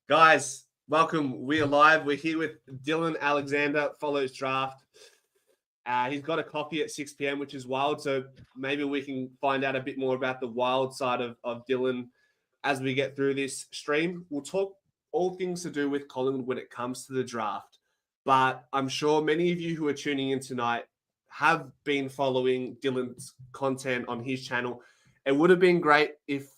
Guys, welcome. We're live. We're here with Dylan Alexander, follows draft. He's got a coffee at 6 p.m., which is wild. So maybe we can find out a bit more about the wild side of Dylan as we get through this stream. We'll talk all things to do with Collingwood when it comes to the draft. But I'm sure many of you who are tuning in tonight have been following Dylan's content on his channel. It would have been great if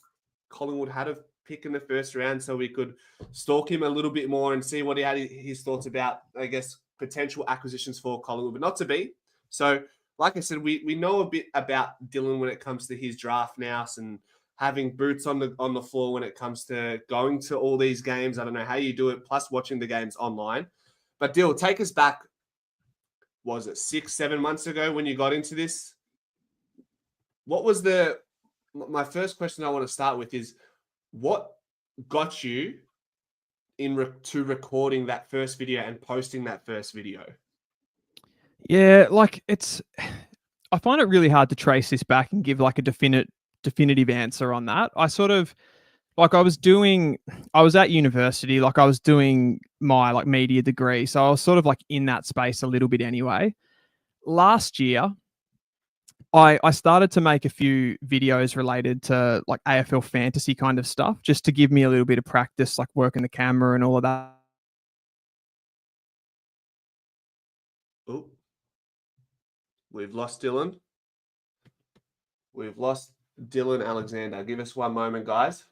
Collingwood had a pick in the first round so we could stalk him a little bit more and see what he had his thoughts about, I guess, potential acquisitions for Collingwood, but not to be. So, like I said, we know a bit about Dylan when it comes to his draft now and having boots on the floor when it comes to going to all these games. I don't know how you do it, plus watching the games online. But Dill, take us back, was it 6-7 months ago when you got into this? What was my first question I want to start with is, what got you to recording that first video and posting that first video? Yeah, like I find it really hard to trace this back and give like a definitive answer on that. I sort of like I was at university, like I was doing my like media degree, so I was sort of like in that space a little bit anyway. Last year, I started to make a few videos related to like AFL fantasy kind of stuff, just to give me a little bit of practice, like working the camera and all of that. Oh, we've lost Dylan. We've lost Dylan Alexander. Give us one moment, guys.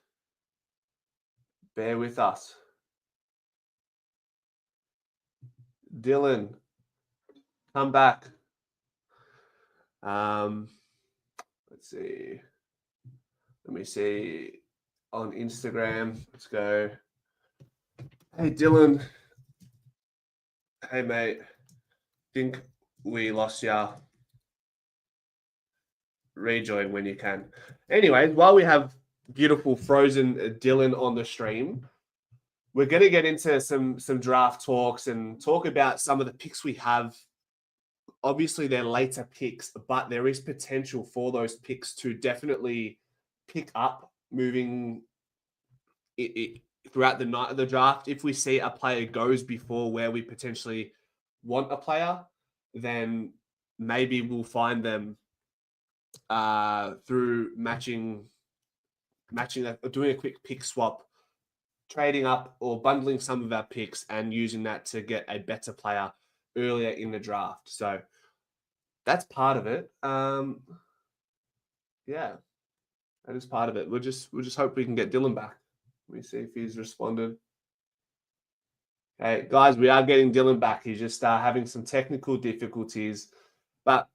Bear with us. Dylan, come back. Let's see. Let me see on Instagram. Let's go. Hey, Dylan. Hey, mate. Think we lost ya. Rejoin when you can. Anyway, while we have beautiful frozen Dylan on the stream, we're going to get into some draft talks and talk about some of the picks we have. Obviously, they're later picks, but there is potential for those picks to definitely pick up moving throughout the night of the draft. If we see a player goes before where we potentially want a player, then maybe we'll find them through matching that, or doing a quick pick swap, trading up or bundling some of our picks and using that to get a better player earlier in the draft. So that's part of it. Yeah, that is part of it. We'll just hope we can get Dylan back. Let me see if he's responded. Okay, guys, we are getting Dylan back. He's just having some technical difficulties. But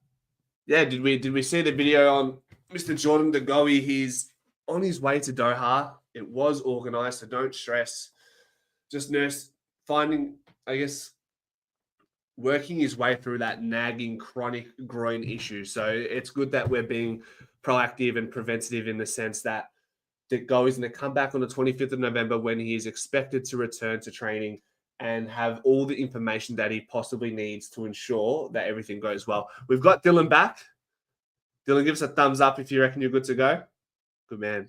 yeah, did we see the video on Mr. Jordan De Goey? He's on his way to Doha. It was organized, so don't stress. Just finding, I guess, working his way through that nagging chronic groin issue. So it's good that we're being proactive and preventative in the sense that De Goey's going to come back on the 25th of November when he is expected to return to training and have all the information that he possibly needs to ensure that everything goes well. We've got Dylan back. Dylan, give us a thumbs up if you reckon you're good to go. Good man.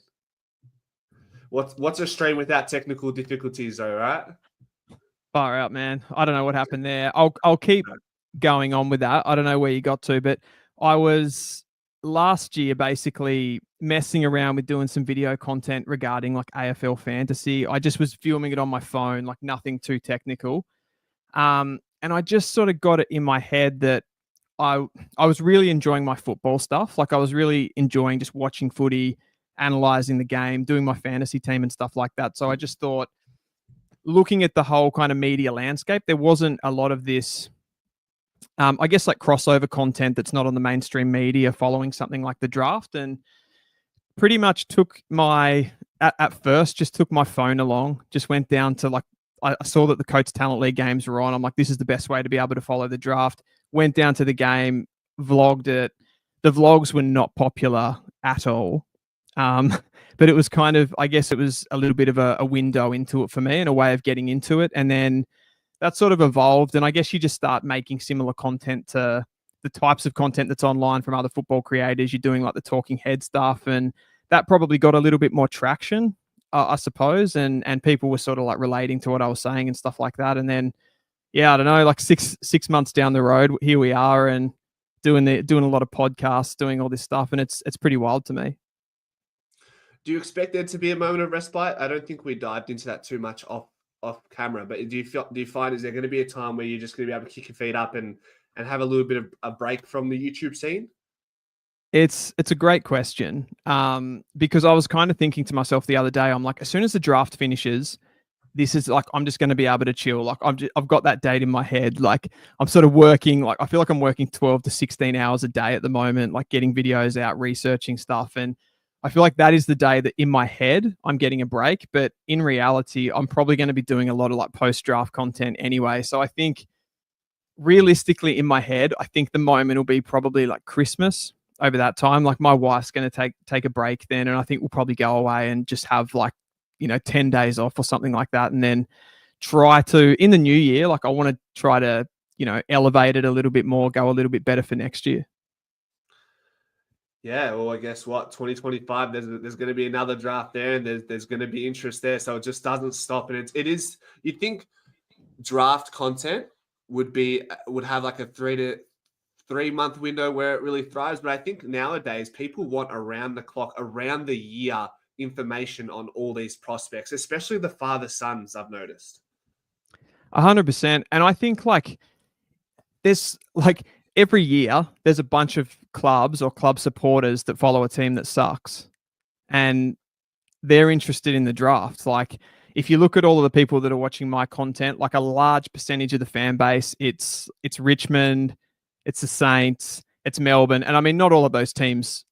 What's a stream without technical difficulties, though, right? Far out, man. I don't know what happened there. I'll keep going on with that. I don't know where you got to, but I was last year basically messing around with doing some video content regarding like AFL fantasy. I just was filming it on my phone, like nothing too technical. And I just sort of got it in my head that I was really enjoying my football stuff. Like I was really enjoying just watching footy, analyzing the game, doing my fantasy team and stuff like that. So I just thought, looking at the whole kind of media landscape, there wasn't a lot of this, I guess, like crossover content that's not on the mainstream media following something like the draft. And pretty much at first just took my phone along, just went down to like, I saw that the Coates Talent League games were on. I'm like, this is the best way to be able to follow the draft. Went down to the game, vlogged it. The vlogs were not popular at all. But it was kind of, I guess it was a little bit of a window into it for me and a way of getting into it. And then that sort of evolved. And I guess you just start making similar content to the types of content that's online from other football creators. You're doing like the talking head stuff. And that probably got a little bit more traction. I suppose, and people were sort of like relating to what I was saying and stuff like that. And then, yeah, I don't know, like six months down the road, here we are, and doing a lot of podcasts, doing all this stuff, and it's pretty wild to me. Do you expect there to be a moment of respite? I don't think we dived into that too much off camera, but do you find, is there going to be a time where you're just going to be able to kick your feet up and have a little bit of a break from the YouTube scene? It's a great question, because I was kind of thinking to myself the other day, I'm like, as soon as the draft finishes, this is like, I'm just going to be able to chill. Like I've got that date in my head. Like I'm sort of working, like I feel like I'm working 12 to 16 hours a day at the moment, like getting videos out, researching stuff. And I feel like that is the day that in my head, I'm getting a break. But in reality, I'm probably going to be doing a lot of like post-draft content anyway. So I think realistically in my head, I think the moment will be probably like Christmas. Over that time, like my wife's going to take a break then, and I think we'll probably go away and just have like, 10 days off or something like that, and then try to, in the new year, like I want to try to elevate it a little bit more, go a little bit better for next year. Yeah, well, I guess what, 2025, there's going to be another draft there, and there's going to be interest there, so it just doesn't stop. And it is, you'd think draft content would have like a 3 month window where it really thrives. But I think nowadays people want around the clock, around the year information on all these prospects, especially the father sons, I've noticed. 100%. And I think like there's like every year there's a bunch of clubs or club supporters that follow a team that sucks, and they're interested in the draft. Like if you look at all of the people that are watching my content, like a large percentage of the fan base, it's Richmond, it's the Saints, it's Melbourne. And I mean, not all of those teams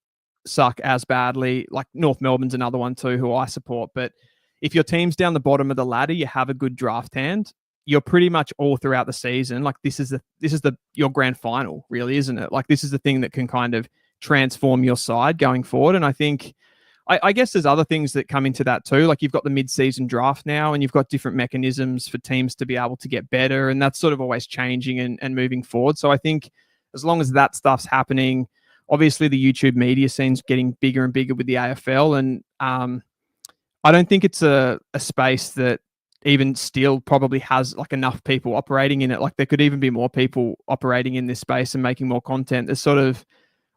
suck as badly. Like North Melbourne's another one too, who I support. But if your team's down the bottom of the ladder, you have a good draft hand, you're pretty much all throughout the season. Like this is your grand final, really, isn't it? Like this is the thing that can kind of transform your side going forward. And I think, I guess there's other things that come into that too. Like you've got the mid-season draft now, and you've got different mechanisms for teams to be able to get better, and that's sort of always changing and moving forward. So I think as long as that stuff's happening, obviously the YouTube media scene's getting bigger and bigger with the AFL, and I don't think it's a space that even still probably has like enough people operating in it. Like there could even be more people operating in this space and making more content. There's sort of,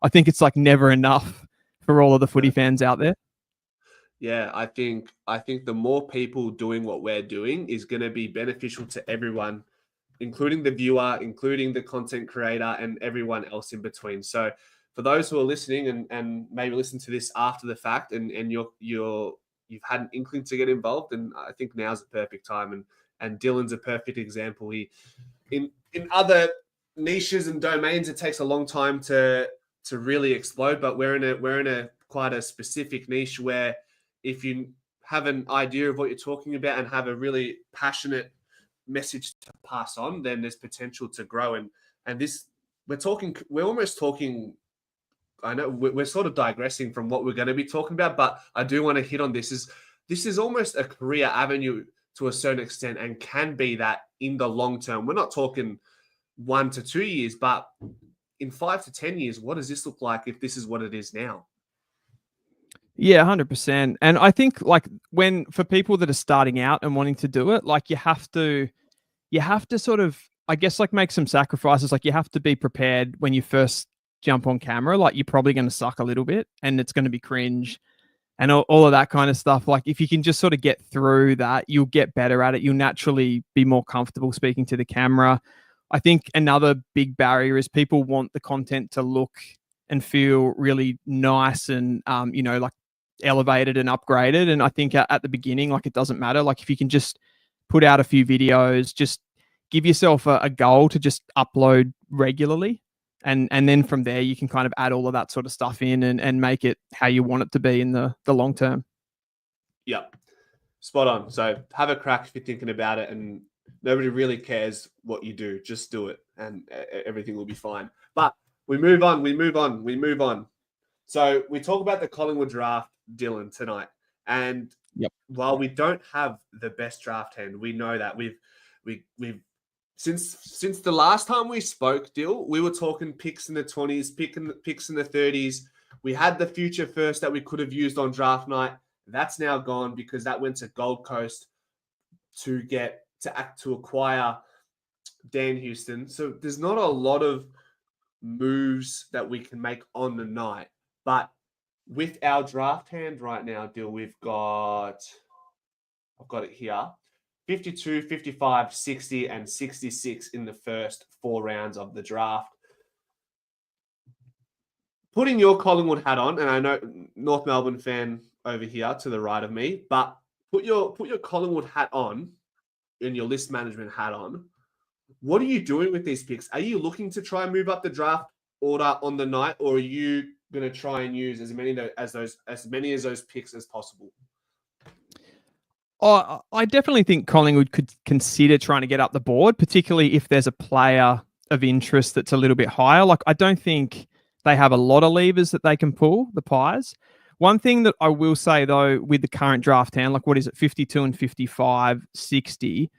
I think it's like never enough for all of the footy fans out there. Yeah, I think the more people doing what we're doing is going to be beneficial to everyone, including the viewer, including the content creator, and everyone else in between. So for those who are listening and maybe listen to this after the fact, and you've had an inkling to get involved, and I think now's the perfect time. And Dylan's a perfect example. He in other niches and domains, it takes a long time to really explode, but we're in a quite a specific niche where if you have an idea of what you're talking about and have a really passionate message to pass on, then there's potential to grow. And this, we're almost talking, I know we're sort of digressing from what we're going to be talking about, but I do want to hit on this is almost a career avenue to a certain extent, and can be that in the long term. We're not talking 1 to 2 years, but in 5 to 10 years, what does this look like if this is what it is now? Yeah, 100%. And I think like for people that are starting out and wanting to do it, like you have to sort of, I guess, like make some sacrifices. Like you have to be prepared when you first jump on camera. Like you're probably going to suck a little bit, and it's going to be cringe and all of that kind of stuff. Like if you can just sort of get through that, you'll get better at it. You'll naturally be more comfortable speaking to the camera. I think another big barrier is people want the content to look and feel really nice and, like elevated and upgraded. And I think at the beginning, like it doesn't matter. Like if you can just put out a few videos, just give yourself a goal to just upload regularly. And then from there, you can kind of add all of that sort of stuff in and make it how you want it to be in the long term. Yep. Spot on. So have a crack if you're thinking about it, and nobody really cares what you do. Just do it and everything will be fine. But we move on. So we talk about the Collingwood draft, Dylan, tonight. And while we don't have the best draft hand, we know that we've since the last time we spoke, Dill, we were talking picks in the 20s, picks in the 30s. We had the future first that we could have used on draft night. That's now gone because that went to Gold Coast to acquire Dan Houston. So there's not a lot of moves that we can make on the night. But with our draft hand right now, I've got it here. 52, 55, 60, and 66 in the first 4 rounds of the draft. Putting your Collingwood hat on, and I know North Melbourne fan over here to the right of me, but put your Collingwood hat on and your list management hat on. What are you doing with these picks? Are you looking to try and move up the draft order on the night, or are you going to try and use as many of those picks as possible? Oh, I definitely think Collingwood could consider trying to get up the board, particularly if there's a player of interest that's a little bit higher. Like, I don't think they have a lot of levers that they can pull, the Pies. One thing that I will say, though, with the current draft hand, like, what is it, 52 and 55, 60,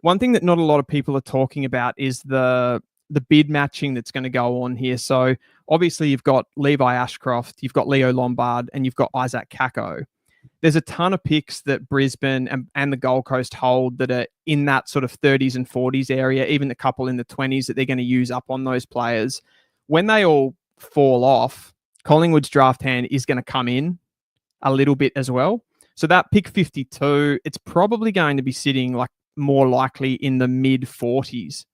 one thing that not a lot of people are talking about is the bid matching that's going to go on here. So obviously you've got Levi Ashcroft, you've got Leo Lombard, and you've got Isaac Kako. There's a ton of picks that Brisbane and the Gold Coast hold that are in that sort of 30s and 40s area, even a couple in the 20s that they're going to use up on those players. When they all fall off, Collingwood's draft hand is going to come in a little bit as well. So that pick 52, it's probably going to be sitting like more likely in the mid 40s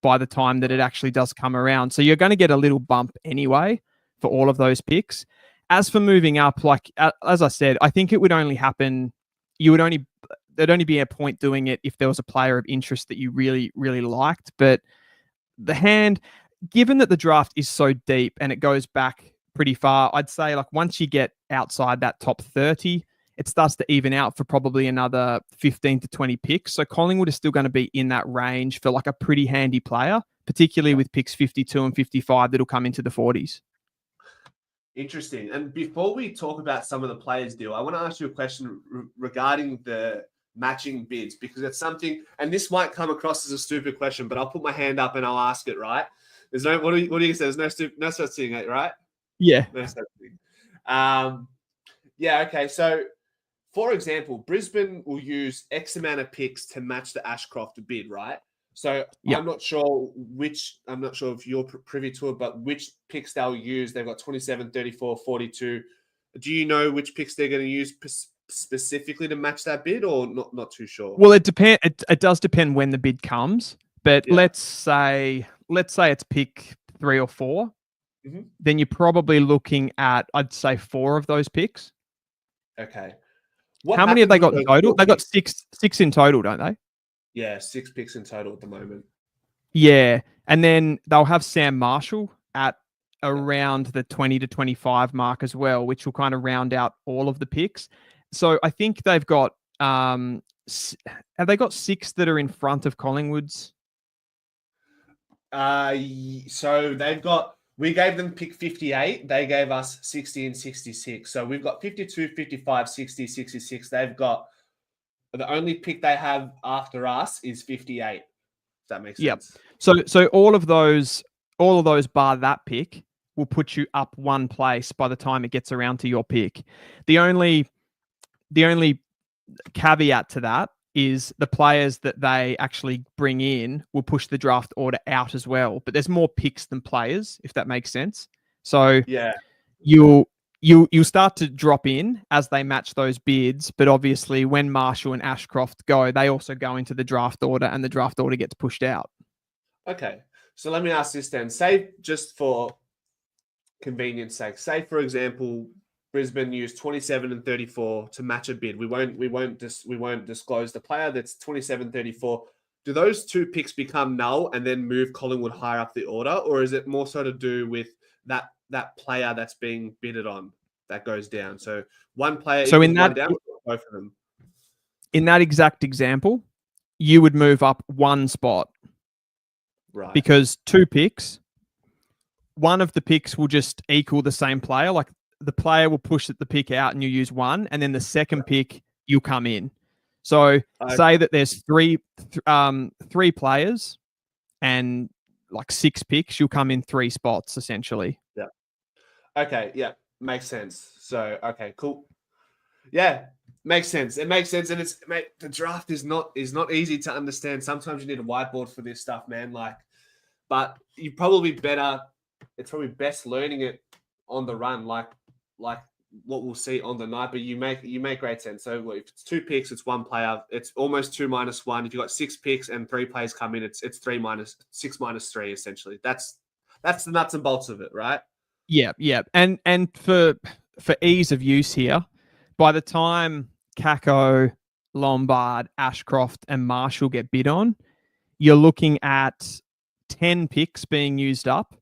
by the time that it actually does come around. So you're going to get a little bump anyway for all of those picks. As for moving up, like, as I said, I think it would only happen. There'd only be a point doing it if there was a player of interest that you really, really liked. But the hand, given that the draft is so deep and it goes back pretty far, I'd say like once you get outside that top 30, it starts to even out for probably another 15 to 20 picks. So Collingwood is still going to be in that range for like a pretty handy player, particularly with picks 52 and 55 that'll come into the 40s. Interesting. And before we talk about some of the players, I want to ask you a question regarding the matching bids, because it's something, and this might come across as a stupid question, but I'll put my hand up and I'll ask it, right? There's no, what do you say? There's no such thing, right? Yeah. No such thing. Okay. So, for example, Brisbane will use X amount of picks to match the Ashcroft bid, right? So I'm not sure if you're privy to it, but which picks they'll use. They've got 27, 34, 42. Do you know which picks they're going to use specifically to match that bid, or not too sure? Well, it does depend when the bid comes, but let's say it's pick 3 or 4. Mm-hmm. Then you're probably looking at, I'd say, 4 of those picks. Okay. How many have they got in total? They got six in total, don't they? Yeah, 6 picks in total at the moment. Yeah. And then they'll have Sam Marshall at around the 20 to 25 mark as well, which will kind of round out all of the picks. So I think they've got, have they got 6 that are in front of Collingwood's? So we gave them pick 58. They gave us 60 and 66. So we've got 52, 55, 60, 66. They've got, the only pick they have after us is 58. If that makes sense. So all of those bar that pick will put you up 1 place by the time it gets around to your pick. The only caveat to that is the players that they actually bring in will push the draft order out as well. But there's more picks than players, if that makes sense. So you'll start to drop in as they match those bids. But obviously when Marshall and Ashcroft go, they also go into the draft order and the draft order gets pushed out. Okay. So let me ask this then. Say, just for convenience sake, say, for example, Brisbane used 27 and 34 to match a bid. We won't disclose the player that's 27, 34. Do those 2 picks become null and then move Collingwood higher up the order, or is it more so to do with that player that's being bidded on that goes down? So one player, so in that down, both of them. In that exact example, you would move up 1 spot, right? Because 2 picks, one of the picks will just equal the same player. Like, the player will push the pick out and you use 1, and then the second pick you'll come in. So say that there's three players and like 6 picks, you'll come in 3 spots essentially. Yeah. Okay. Yeah. Makes sense. So, okay, cool. Yeah, makes sense. It makes sense, and the draft is not easy to understand. Sometimes you need a whiteboard for this stuff, man. Like, but you probably better. It's probably best learning it on the run, like what we'll see on the night. But you make great sense. So if it's 2 picks, it's 1 player. It's almost 2 minus 1. If you've got 6 picks and 3 players come in, it's 3 minus 6 minus 3 essentially. That's the nuts and bolts of it, right? Yeah, yeah. And for ease of use here, by the time Kako, Lombard, Ashcroft, and Marshall get bid on, you're looking at 10 picks being used up,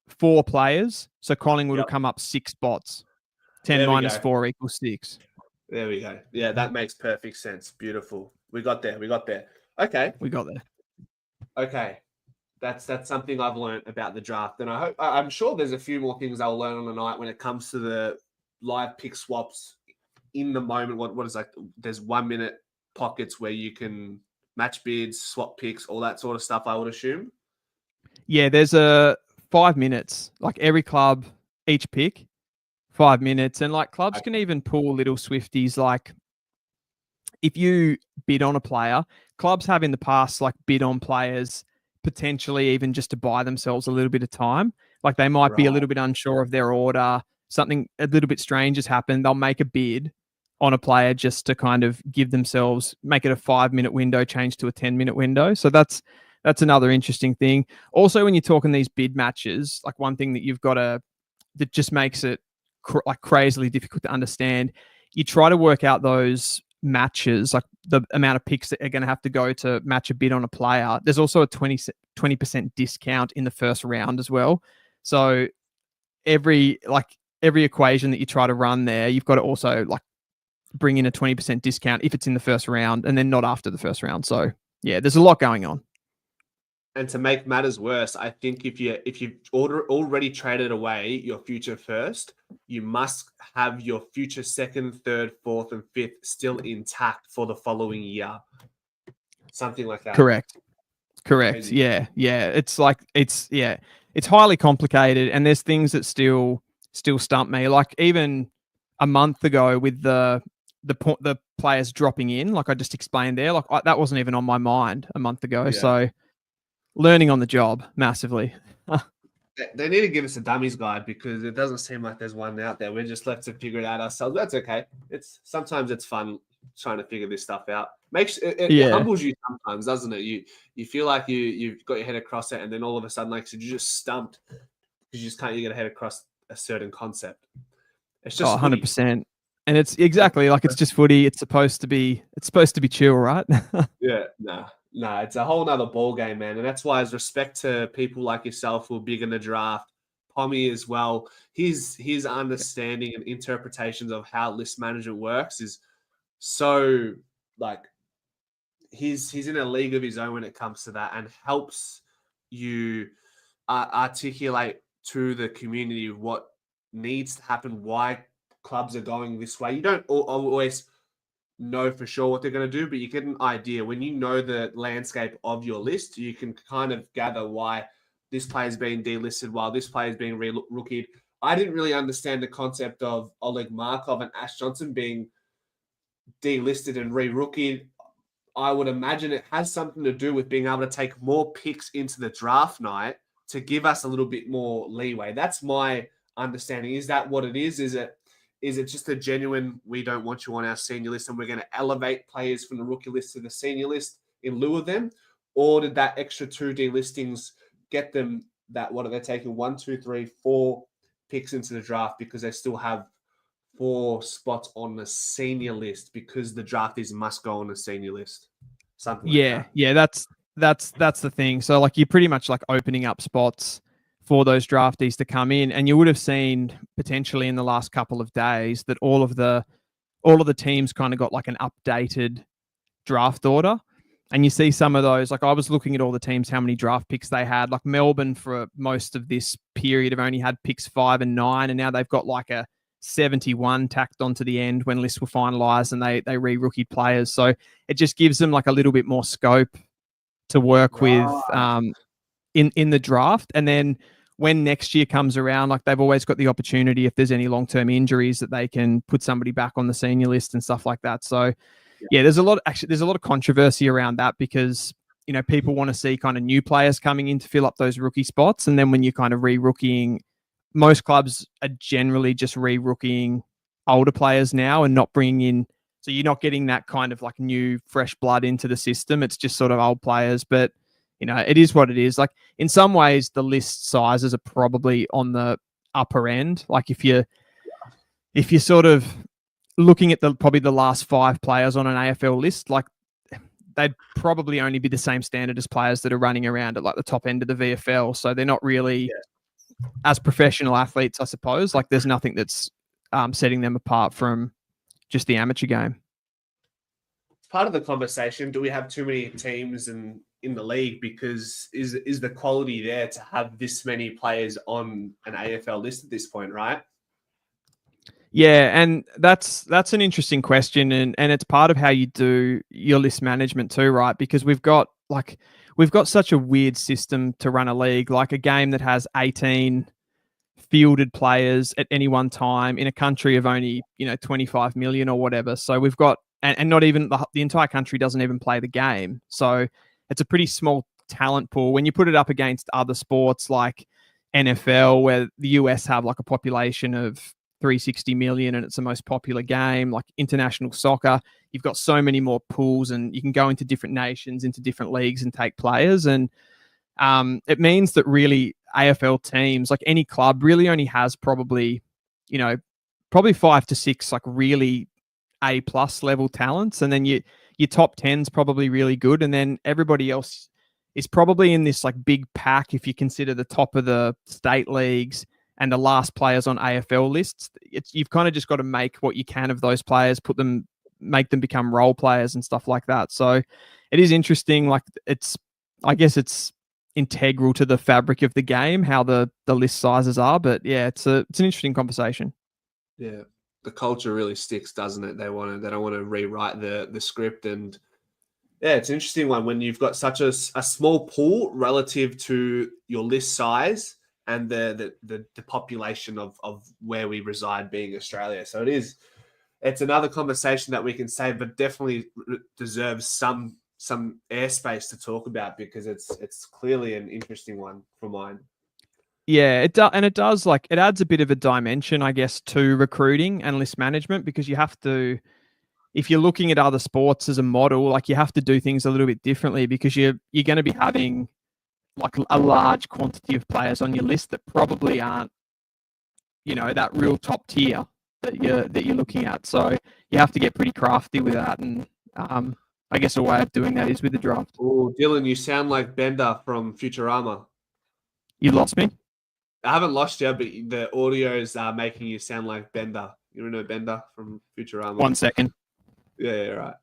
4 players. So Collingwood will come up 6 spots. 10 minus 4 equals 6. There we go. Yeah, that makes perfect sense. Beautiful. We got there. Okay. We got there. Okay. That's something I've learned about the draft. And I'm sure there's a few more things I'll learn on the night when it comes to the live pick swaps in the moment. What is like, there's 1 minute pockets where you can match bids, swap picks, all that sort of stuff, I would assume. Yeah, there's a 5 minutes, like every club, each pick, 5 minutes. And like clubs can even pull little Swifties. Like if you bid on a player, clubs have in the past like bid on players potentially even just to buy themselves a little bit of time. Like they might be a little bit unsure of their order. Something a little bit strange has happened. They'll make a bid on a player just to kind of give themselves, make it a 5-minute window, change to a 10-minute window. So that's another interesting thing. Also, when you're talking these bid matches, like one thing that you've got that just makes it like crazily difficult to understand, you try to work out those matches, like the amount of picks that are going to have to go to match a bid on a player. There's also a 20% discount in the first round as well. So every equation that you try to run there, you've got to also like bring in a 20% discount if it's in the first round and then not after the first round. So yeah, there's a lot going on. And to make matters worse, I think if you've already traded away your future first, you must have your future second, third, fourth, and fifth still intact for the following year. Something like that. Correct. Crazy. Yeah. It's highly complicated, and there's things that still stump me. Like even a month ago with the players dropping in, like I just explained there, like that wasn't even on my mind a month ago. Yeah. So learning on the job massively. They need to give us a dummies guide because it doesn't seem like there's one out there. We're just left to figure it out ourselves. That's okay. Sometimes it's fun trying to figure this stuff out. It humbles you sometimes, doesn't it? You feel like you've got your head across it, and then all of a sudden, like you're just stumped because you just can't get your head across a certain concept. It's just 100%. And it's exactly like it's just footy. It's supposed to be chill, right? Yeah, nah, it's a whole nother ball game, man. And that's why, as respect to people like yourself who are big in the draft, Pommy as well, his understanding and interpretations of how list management works is so like he's in a league of his own when it comes to that, and helps you articulate to the community what needs to happen, why clubs are going this way. You don't always know for sure what they're going to do, but you get an idea. When you know the landscape of your list, you can kind of gather why this player is being delisted while this player is being rookied. I didn't really understand the concept of Oleg Markov and Ash Johnson being delisted and re-rookied. I would imagine it has something to do with being able to take more picks into the draft night to give us a little bit more leeway. That's my understanding. Is that what it is? Is it just a genuine, we don't want you on our senior list and we're going to elevate players from the rookie list to the senior list in lieu of them? Or did that extra 2 delistings get them that, what are they taking? 1, 2, 3, 4 picks into the draft because they still have 4 spots on the senior list because the draftees must go on the senior list. Something like that. Yeah, that's the thing. So like you're pretty much like opening up spots for those draftees to come in, and you would have seen potentially in the last couple of days that all of the teams kind of got like an updated draft order. And you see some of those, like I was looking at all the teams, how many draft picks they had. Like Melbourne for most of this period have only had picks 5 and 9, and now they've got like a 71 tacked onto the end when lists were finalized, and they re-rookied players. So it just gives them like a little bit more scope to work with in the draft. And then when next year comes around, like they've always got the opportunity, if there's any long-term injuries, that they can put somebody back on the senior list and stuff like that. So yeah, there's a lot of controversy around that because, you know, people want to see kind of new players coming in to fill up those rookie spots. And then when you're kind of re-rookieing, most clubs are generally just re-rookieing older players now and not bringing in, so you're not getting that kind of like new fresh blood into the system. It's just sort of old players, but you know, it is what it is. Like in some ways the list sizes are probably on the upper end. Like if you're sort of looking at probably the last 5 players on an AFL list, like they'd probably only be the same standard as players that are running around at like the top end of the VFL. So they're not really as professional athletes, I suppose. Like there's nothing that's setting them apart from just the amateur game. Part of the conversation, do we have too many teams in the league? Because is the quality there to have this many players on an AFL list at this point, right? Yeah, and that's an interesting question, and it's part of how you do your list management too, right? Because we've got such a weird system to run a league, like a game that has 18 fielded players at any one time in a country of only, 25 million or whatever. So we've got, and not even the entire country doesn't even play the game. So it's a pretty small talent pool. When you put it up against other sports like NFL, where the US have like a population of 360 million and it's the most popular game, like international soccer, you've got so many more pools and you can go into different nations, into different leagues and take players. And it means that really AFL teams, like any club, really only has probably 5 to 6 like really A+ level talents, and then your top 10's probably really good, and then everybody else is probably in this like big pack. If you consider the top of the state leagues and the last players on AFL lists, you've kind of just got to make what you can of those players, make them become role players and stuff like that. So it is interesting. Like I guess it's integral to the fabric of the game, how the list sizes are. But yeah, it's an interesting conversation. Yeah, the culture really sticks, doesn't it? They don't want to rewrite the script, and yeah, it's an interesting one when you've got such a small pool relative to your list size and the population of where we reside, being Australia. So it's another conversation that we can say, but definitely deserves some airspace to talk about, because it's clearly an interesting one for mine. Yeah, it does, and it does, like, it adds a bit of a dimension, I guess, to recruiting and list management, because you have to, if you're looking at other sports as a model, like you have to do things a little bit differently, because you're going to be having like a large quantity of players on your list that probably aren't, that real top tier that you're looking at. So you have to get pretty crafty with that, and I guess a way of doing that is with the draft. Oh, Dylan, you sound like Bender from Futurama. You lost me? I haven't lost you, but the audios are making you sound like Bender. You know Bender from Futurama? 1 second. Yeah, right.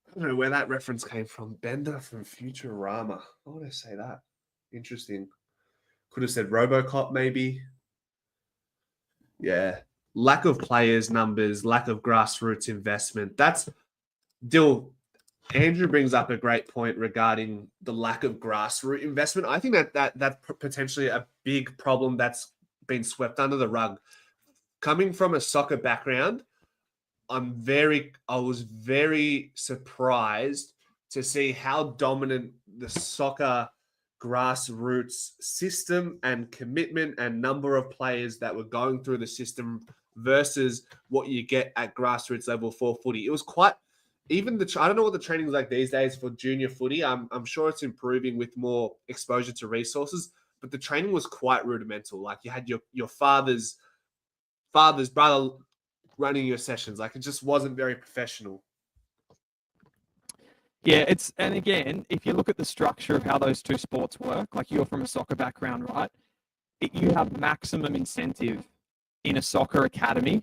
I don't know where that reference came from. Bender from Futurama. Why would I say that? Interesting. Could have said RoboCop, maybe. Yeah. Lack of players numbers, lack of grassroots investment. That's Dill. Andrew brings up a great point regarding the lack of grassroots investment. I think that's potentially a big problem that's been swept under the rug. Coming from a soccer background, I was very surprised to see how dominant the soccer grassroots system and commitment and number of players that were going through the system versus what you get at grassroots level for footy. It was quite, even I don't know what the training's like these days for junior footy. I'm sure it's improving with more exposure to resources, but the training was quite rudimental. Like you had your father's brother running your sessions. Like it just wasn't very professional. Yeah, and again, if you look at the structure of how those two sports work, like you're from a soccer background, right? You have maximum incentive in a soccer academy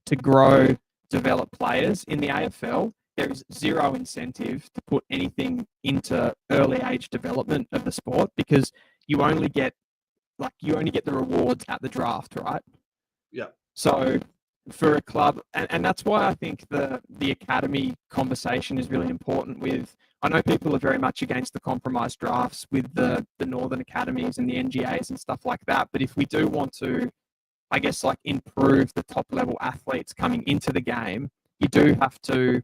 to grow, develop players. In the AFL, there is zero incentive to put anything into early age development of the sport, because you only get the rewards at the draft, right? Yeah. So for a club, and that's why I think the academy conversation is really important with I know people are very much against the compromise drafts with the Northern Academies and the NGAs and stuff like that. But if we do want to, I guess, like improve the top level athletes coming into the game, you have to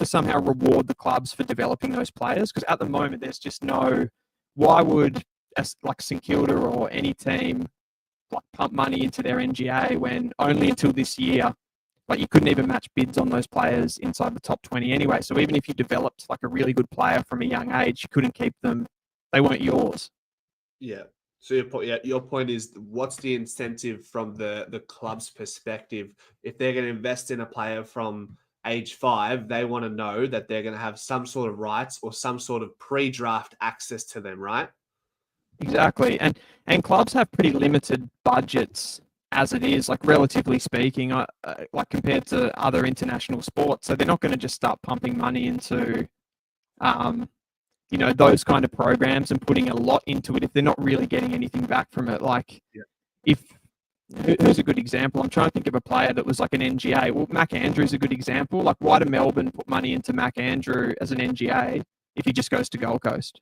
somehow reward the clubs for developing those players. Because at the moment, there's just no, why would like St Kilda or any team like pump money into their NGA when only until this year, like you couldn't even match bids on those players inside the top 20 anyway. So even if you developed like a really good player from a young age, you couldn't keep them. They weren't yours. Yeah. So your point is, what's the incentive from the club's perspective? If they're going to invest in a player from age 5, they want to know that they're going to have some sort of rights or some sort of pre-draft access to them, right? Exactly. And clubs have pretty limited budgets as it is, like relatively speaking, like compared to other international sports. So they're not going to just start pumping money into, those kind of programs and putting a lot into it if they're not really getting anything back from it. Like, who's a good example? I'm trying to think of a player that was like an NGA. Well, Mac Andrew's a good example. Like, why do Melbourne put money into Mac Andrew as an NGA if he just goes to Gold Coast?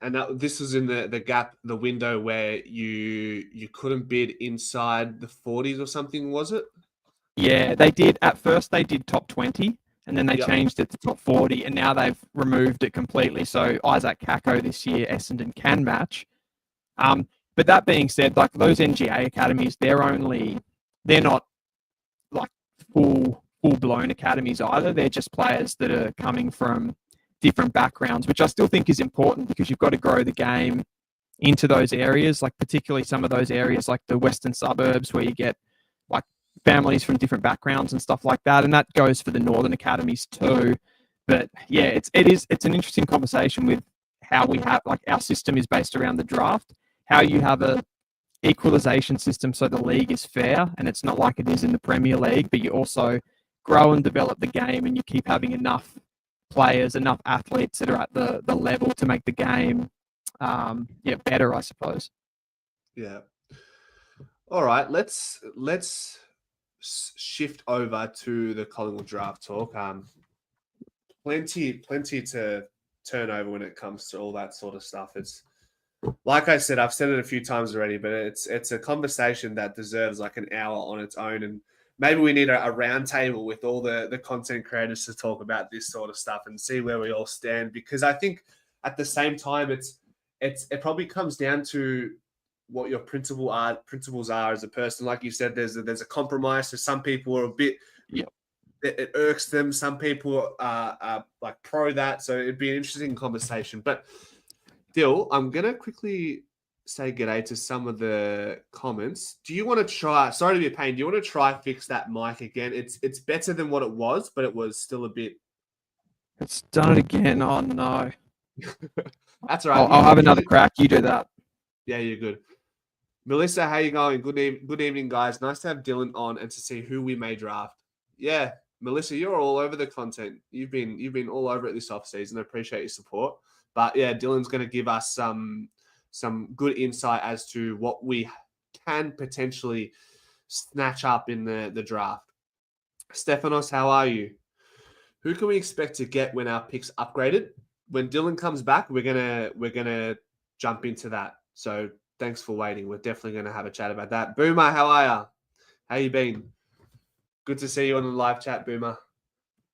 And this was in the gap, the window where you couldn't bid inside the 40s or something, was it? Yeah, they did. At first, they did top 20, and then they changed it to top 40, and now they've removed it completely. So Isaac Kako this year, Essendon can match. But that being said, like those NGA academies, they're not like full blown academies either. They're just players that are coming from different backgrounds, which I still think is important because you've got to grow the game into those areas, like particularly some of those areas like the western suburbs where you get like families from different backgrounds and stuff like that. And that goes for the northern academies too. But yeah, it's an interesting conversation with how we have, like, our system is based around the draft, how you have a equalization system so the league is fair and it's not like it is in the Premier League, but you also grow and develop the game and you keep having enough players, enough athletes that are at the level to make the game better, I suppose. Yeah. All right, let's shift over to the Collingwood draft talk. Plenty to turn over when it comes to all that sort of stuff. It's like I said, I've said it a few times already, but it's a conversation that deserves like an hour on its own. And maybe we need a round table with all the content creators to talk about this sort of stuff and see where we all stand. Because I think at the same time, it probably comes down to what your principles are as a person. Like you said, there's a compromise. So some people are a bit, it irks them. Some people are like pro that. So it'd be an interesting conversation. But Dill, I'm gonna quickly say g'day to some of the comments. Do you want to try? Sorry to be a pain. Do you want to try fix that mic again? It's better than what it was, but it was still a bit. It's done it again. Oh no. That's all right. I'll have another crack. You do that. Yeah, you're good. Melissa, how you going? Good evening, guys. Nice to have Dylan on and to see who we may draft. Yeah, Melissa, you're all over the content. You've been all over it this off season. I appreciate your support. But yeah, Dylan's going to give us some good insight as to what we can potentially snatch up in the draft. Stefanos, how are you? Who can we expect to get when our picks upgraded? When Dylan comes back, we're gonna jump into that. So thanks for waiting. We're definitely gonna have a chat about that. Boomer, how are you? How you been? Good to see you on the live chat, Boomer.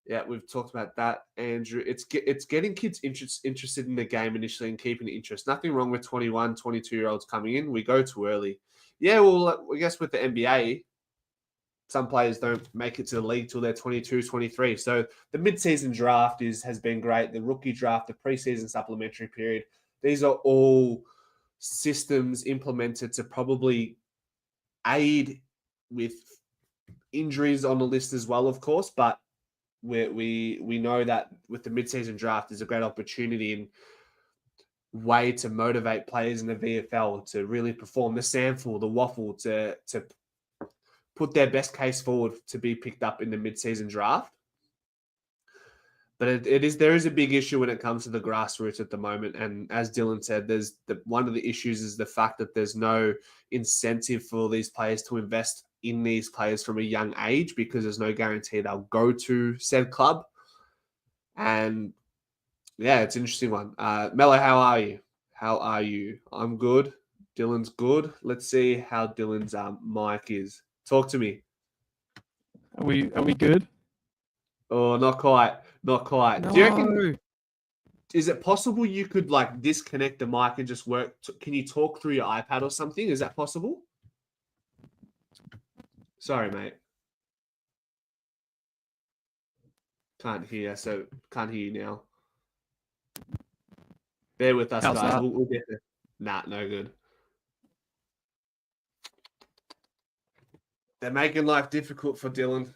Yeah, we've talked about that, Andrew. It's getting kids interested in the game initially and keeping interest. Nothing wrong with 21, 22-year-olds coming in. We go too early. Yeah, well, I guess with the NBA, some players don't make it to the league till they're 22, 23. So the mid-season draft has been great. The rookie draft, the preseason supplementary period, these are all systems implemented to probably aid with injuries on the list as well, of course, but we know that with the mid-season draft is a great opportunity and way to motivate players in the VFL to really perform the sample, the waffle, to put their best case forward to be picked up in the mid-season draft. But there is a big issue when it comes to the grassroots at the moment. And as Dylan said, one of the issues is the fact that there's no incentive for these players to invest in these players from a young age because there's no guarantee they'll go to said club. And yeah, it's an interesting one. Mello, how are you? How are you? I'm good. Dylan's good. Let's see how Dylan's mic is. Talk to me. Are we good? Oh, not quite. Not quite. No. Do you reckon, is it possible you could like disconnect the mic and just work? Can you talk through your iPad or something? Is that possible? Sorry, mate. Can't hear, so can't hear you now. Bear with us, How's guys. that? We'll get there. Nah, no good. They're making life difficult for Dylan.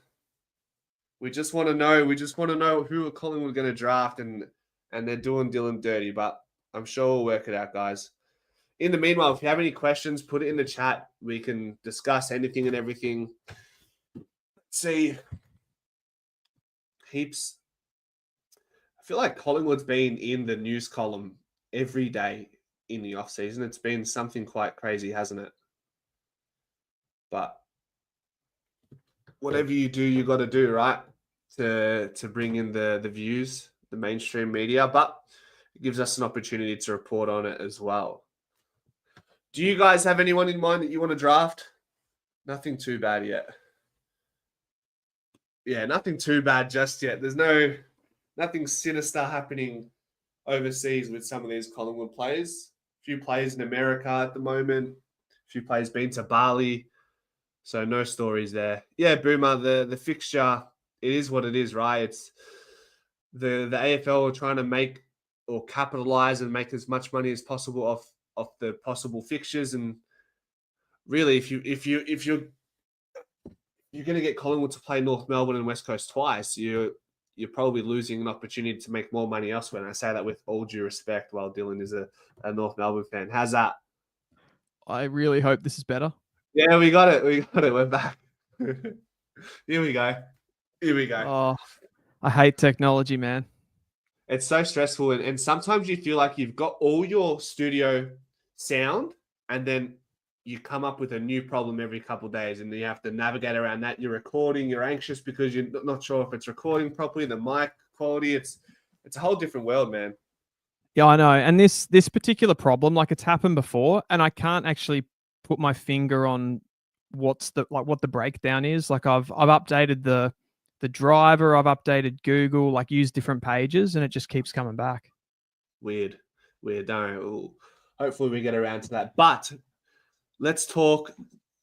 We just want to know. We just want to know who Collingwood going to draft, and they're doing Dylan dirty. But I'm sure we'll work it out, guys. In the meanwhile, if you have any questions, put it in the chat. We can discuss anything and everything. Let's see, heaps. I feel like Collingwood's been in the news column every day in the off season. It's been something quite crazy, hasn't it? But whatever you do, you got to do, right? To bring in the views, the mainstream media, but it gives us an opportunity to report on it as well. Do you guys have anyone in mind that you want to draft? Nothing too bad yet. Yeah, nothing too bad just yet. There's nothing sinister happening overseas with some of these Collingwood players. A few players in America at the moment. A few players been to Bali. So no stories there. Yeah, Boomer, the fixture, it is what it is, right? It's the AFL are trying to make or capitalize and make as much money as possible off the possible fixtures. And really, if you're going to get Collingwood to play North Melbourne and West Coast twice, you're probably losing an opportunity to make more money elsewhere. And I say that with all due respect, while Dylan is a North Melbourne fan. How's that? I really hope this is better. Yeah, we got it. We're back. Here we go. Oh, I hate technology, man. It's so stressful. And sometimes you feel like you've got all your studio sound and then you come up with a new problem every couple of days and you have to navigate around that. You're recording, you're anxious because you're not sure if it's recording properly, the mic quality. It's a whole different world, man. Yeah, I know. And this particular problem, like it's happened before, and I can't actually put my finger on what the breakdown is. Like I've updated the driver, I've updated Google, like used different pages, and it just keeps coming back. Weird. Don't. Hopefully we get around to that. But let's talk.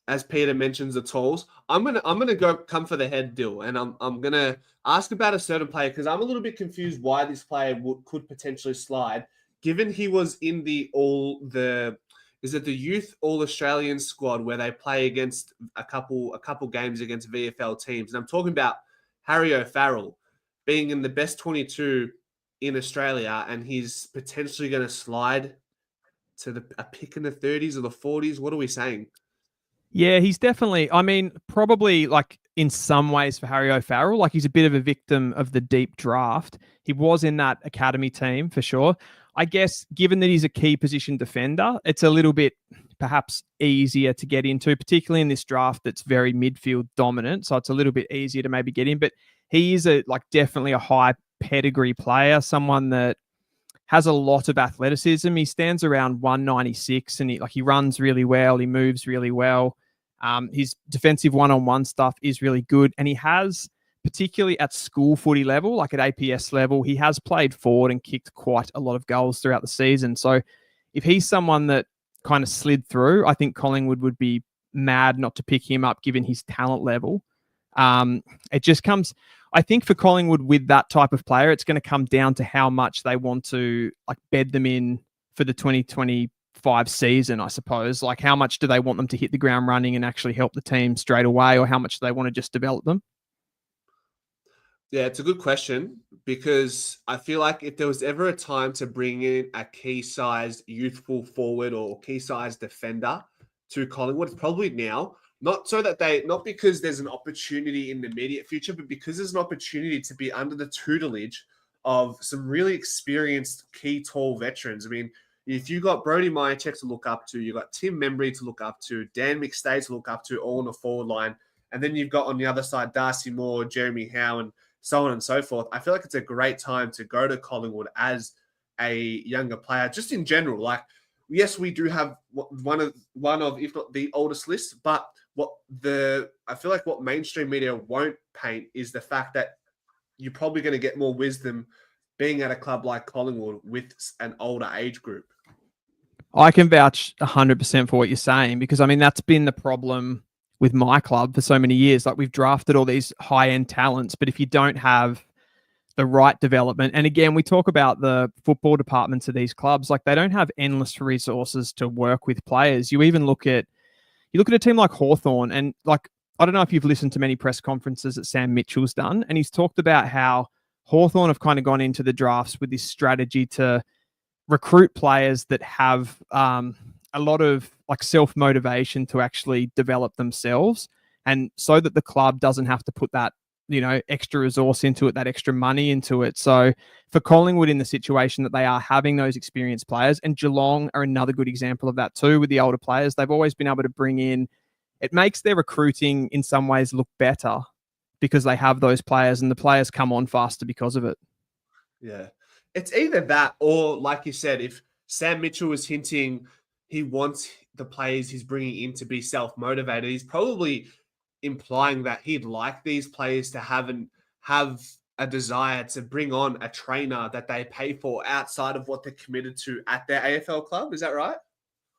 As Peter mentions the tools, I'm gonna come for the head deal, and I'm gonna ask about a certain player because I'm a little bit confused why this player could potentially slide, given he was in the youth All Australian squad where they play against a couple games against VFL teams, and I'm talking about Harry O'Farrell being in the best 22 in Australia, and he's potentially going to slide to a pick in the 30s or the 40s. What are we saying? Yeah, he's definitely, I mean, probably like in some ways for Harry O'Farrell, like he's a bit of a victim of the deep draft. He was in that academy team for sure. I guess given that he's a key position defender, it's a little bit perhaps easier to get into, particularly in this draft that's very midfield dominant. So it's a little bit easier to maybe get in, but he is definitely a high pedigree player, someone that has a lot of athleticism. He stands around 196 and he runs really well. He moves really well. His defensive one-on-one stuff is really good. And he has, particularly at school footy level, like at APS level, he has played forward and kicked quite a lot of goals throughout the season. So if he's someone that kind of slid through, I think Collingwood would be mad not to pick him up given his talent level. It just comes, I think for Collingwood with that type of player, it's going to come down to how much they want to like bed them in for the 2025 season, I suppose. Like how much do they want them to hit the ground running and actually help the team straight away, or how much do they want to just develop them? Yeah, it's a good question because I feel like if there was ever a time to bring in a key-sized youthful forward or key-sized defender to Collingwood, it's probably now. Not because there's an opportunity in the immediate future, but because there's an opportunity to be under the tutelage of some really experienced key tall veterans. I mean, if you got Brody Myercheck to look up to, you've got Tim Membry to look up to, Dan McStay to look up to, all on the forward line. And then you've got on the other side, Darcy Moore, Jeremy Howe, and so on and so forth. I feel like it's a great time to go to Collingwood as a younger player, just in general. Like, yes, we do have one of, if not the oldest list, but I feel like what mainstream media won't paint is the fact that you're probably going to get more wisdom being at a club like Collingwood with an older age group. I can vouch 100% for what you're saying, because I mean, that's been the problem with my club for so many years. Like, we've drafted all these high-end talents, but if you don't have the right development, and again, we talk about the football departments of these clubs, like they don't have endless resources to work with players. You look at a team like Hawthorn, and like, I don't know if you've listened to many press conferences that Sam Mitchell's done, and he's talked about how Hawthorn have kind of gone into the drafts with this strategy to recruit players that have a lot of like self-motivation to actually develop themselves, and so that the club doesn't have to put that, extra resource into it, that extra money into it. So for Collingwood, in the situation that they are having those experienced players, and Geelong are another good example of that too, with the older players, they've always been able to bring in, it makes their recruiting in some ways look better because they have those players, and the players come on faster because of it. Yeah. It's either that or, like you said, if Sam Mitchell was hinting he wants the players he's bringing in to be self-motivated, he's probably implying that he'd like these players to have a desire to bring on a trainer that they pay for outside of what they're committed to at their AFL club. Is that right?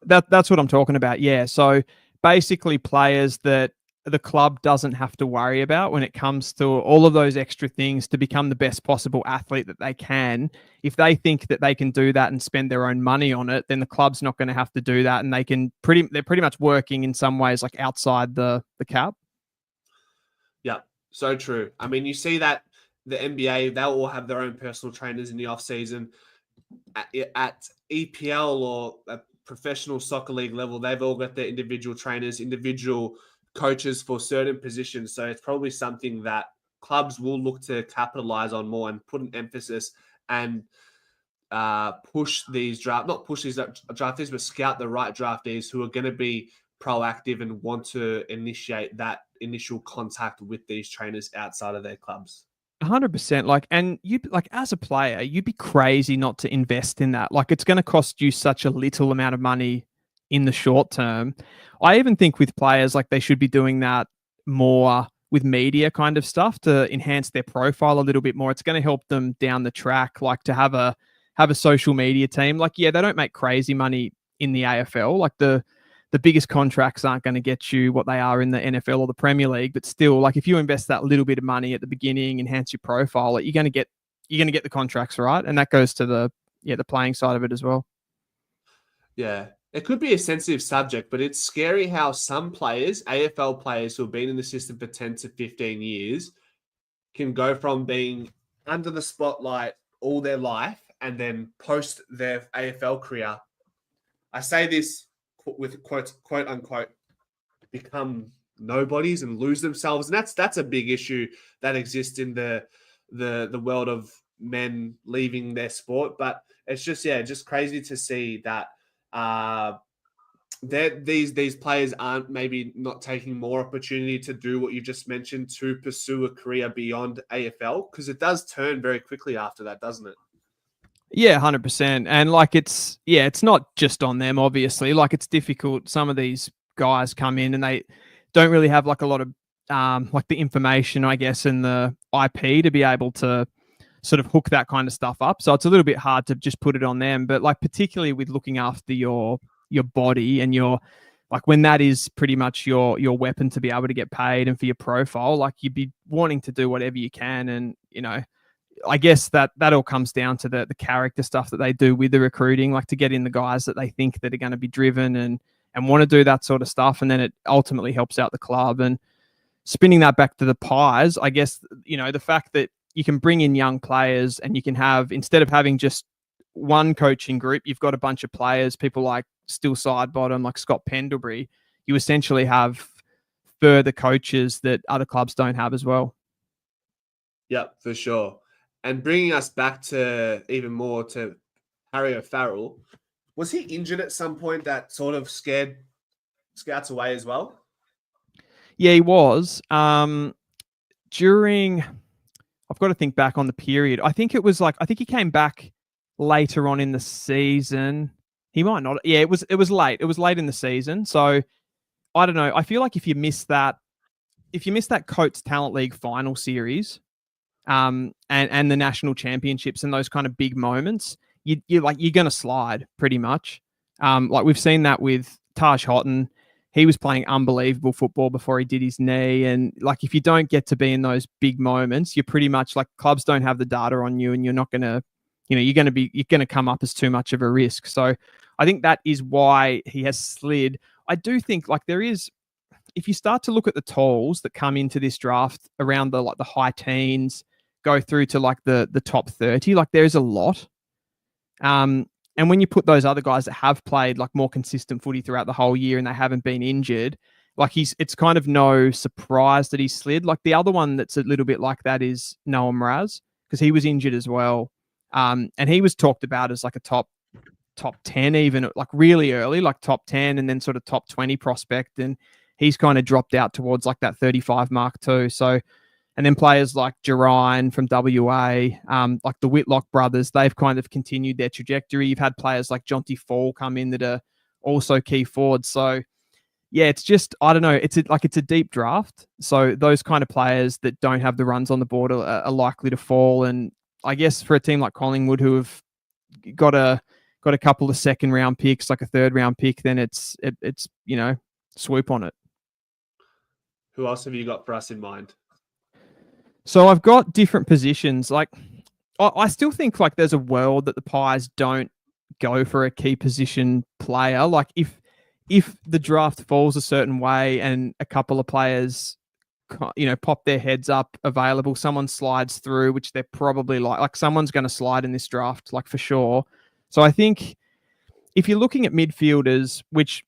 That's what I'm talking about. Yeah. So basically, players that the club doesn't have to worry about when it comes to all of those extra things to become the best possible athlete that they can. If they think that they can do that and spend their own money on it, then the club's not going to have to do that, and they're pretty much working in some ways like outside the cap. Yeah, so true. I mean, you see that the NBA, they'll all have their own personal trainers in the off season. At EPL or a professional soccer league level, they've all got their individual trainers, individual coaches for certain positions. So it's probably something that clubs will look to capitalize on more and put an emphasis and push these not push these draftees, but scout the right draftees who are going to be proactive and want to initiate that initial contact with these trainers outside of their clubs. 100%. Like, and you, like, as a player, you'd be crazy not to invest in that. Like, it's going to cost you such a little amount of money in the short term. I even think with players, like, they should be doing that more with media kind of stuff to enhance their profile a little bit more. It's going to help them down the track, like to have a social media team. Like, yeah, they don't make crazy money in the AFL. Like, the biggest contracts aren't going to get you what they are in the NFL or the Premier League, but still, like, if you invest that little bit of money at the beginning, enhance your profile, like, you're going to get the contracts, right? And that goes to the playing side of it as well. Yeah, it could be a sensitive subject, but it's scary how some players, AFL players who have been in the system for 10 to 15 years, can go from being under the spotlight all their life and then post their AFL career. I say this with quote unquote, become nobodies and lose themselves, and that's a big issue that exists in the world of men leaving their sport. But it's just crazy to see that these players aren't maybe not taking more opportunity to do what you just mentioned, to pursue a career beyond AFL, because it does turn very quickly after that, doesn't it? Yeah, 100%. And like, it's not just on them, obviously. Like, it's difficult. Some of these guys come in and they don't really have like a lot of like the information, I guess, and the IP to be able to sort of hook that kind of stuff up. So it's a little bit hard to just put it on them. But like, particularly with looking after your body and your, like, when that is pretty much your weapon to be able to get paid and for your profile, like, you'd be wanting to do whatever you can. And, I guess that all comes down to the character stuff that they do with the recruiting, like to get in the guys that they think that are going to be driven and want to do that sort of stuff. And then it ultimately helps out the club. And spinning that back to the Pies, I guess, the fact that you can bring in young players and you can have, instead of having just one coaching group, you've got a bunch of players, people like Still Sidebottom, like Scott Pendlebury. You essentially have further coaches that other clubs don't have as well. Yep, for sure. And bringing us back to even more to Harry O'Farrell, was he injured at some point that sort of scared Scouts away as well? Yeah, he was. I'm I've got to think back on the period. I think he came back later on in the season. He might not. Yeah, it was late. It was late in the season. So I don't know. I feel like if you miss that Coates Talent League final series, and the national championships and those kind of big moments, you're going to slide pretty much. Like we've seen that with Taj Houghton. He was playing unbelievable football before he did his knee. And like, if you don't get to be in those big moments, you're pretty much like, clubs don't have the data on you, and you're not going to, you're going to come up as too much of a risk. So I think that is why he has slid. I do think like there is, if you start to look at the tolls that come into this draft around the high teens, go through to like the top 30, like there's a lot. And when you put those other guys that have played like more consistent footy throughout the whole year and they haven't been injured, like it's kind of no surprise that he slid. Like the other one that's a little bit like that is Noah Mraz, because he was injured as well. And he was talked about as like a top 10, even like really early, like top 10 and then sort of top 20 prospect. And he's kind of dropped out towards like that 35 mark too. So, and then players like Jerine from WA, like the Whitlock brothers, they've kind of continued their trajectory. You've had players like Jonty Fall come in that are also key forwards. So yeah, it's just, I don't know, it's a deep draft. So those kind of players that don't have the runs on the board are likely to fall. And I guess for a team like Collingwood, who have got a couple of second round picks, like a third round pick, then it's swoop on it. Who else have you got for us in mind? So I've got different positions. Like I still think like there's a world that the Pies don't go for a key position player. Like if the draft falls a certain way and a couple of players, pop their heads up available, someone slides through, which they're probably like someone's going to slide in this draft, like for sure. So I think if you're looking at midfielders, which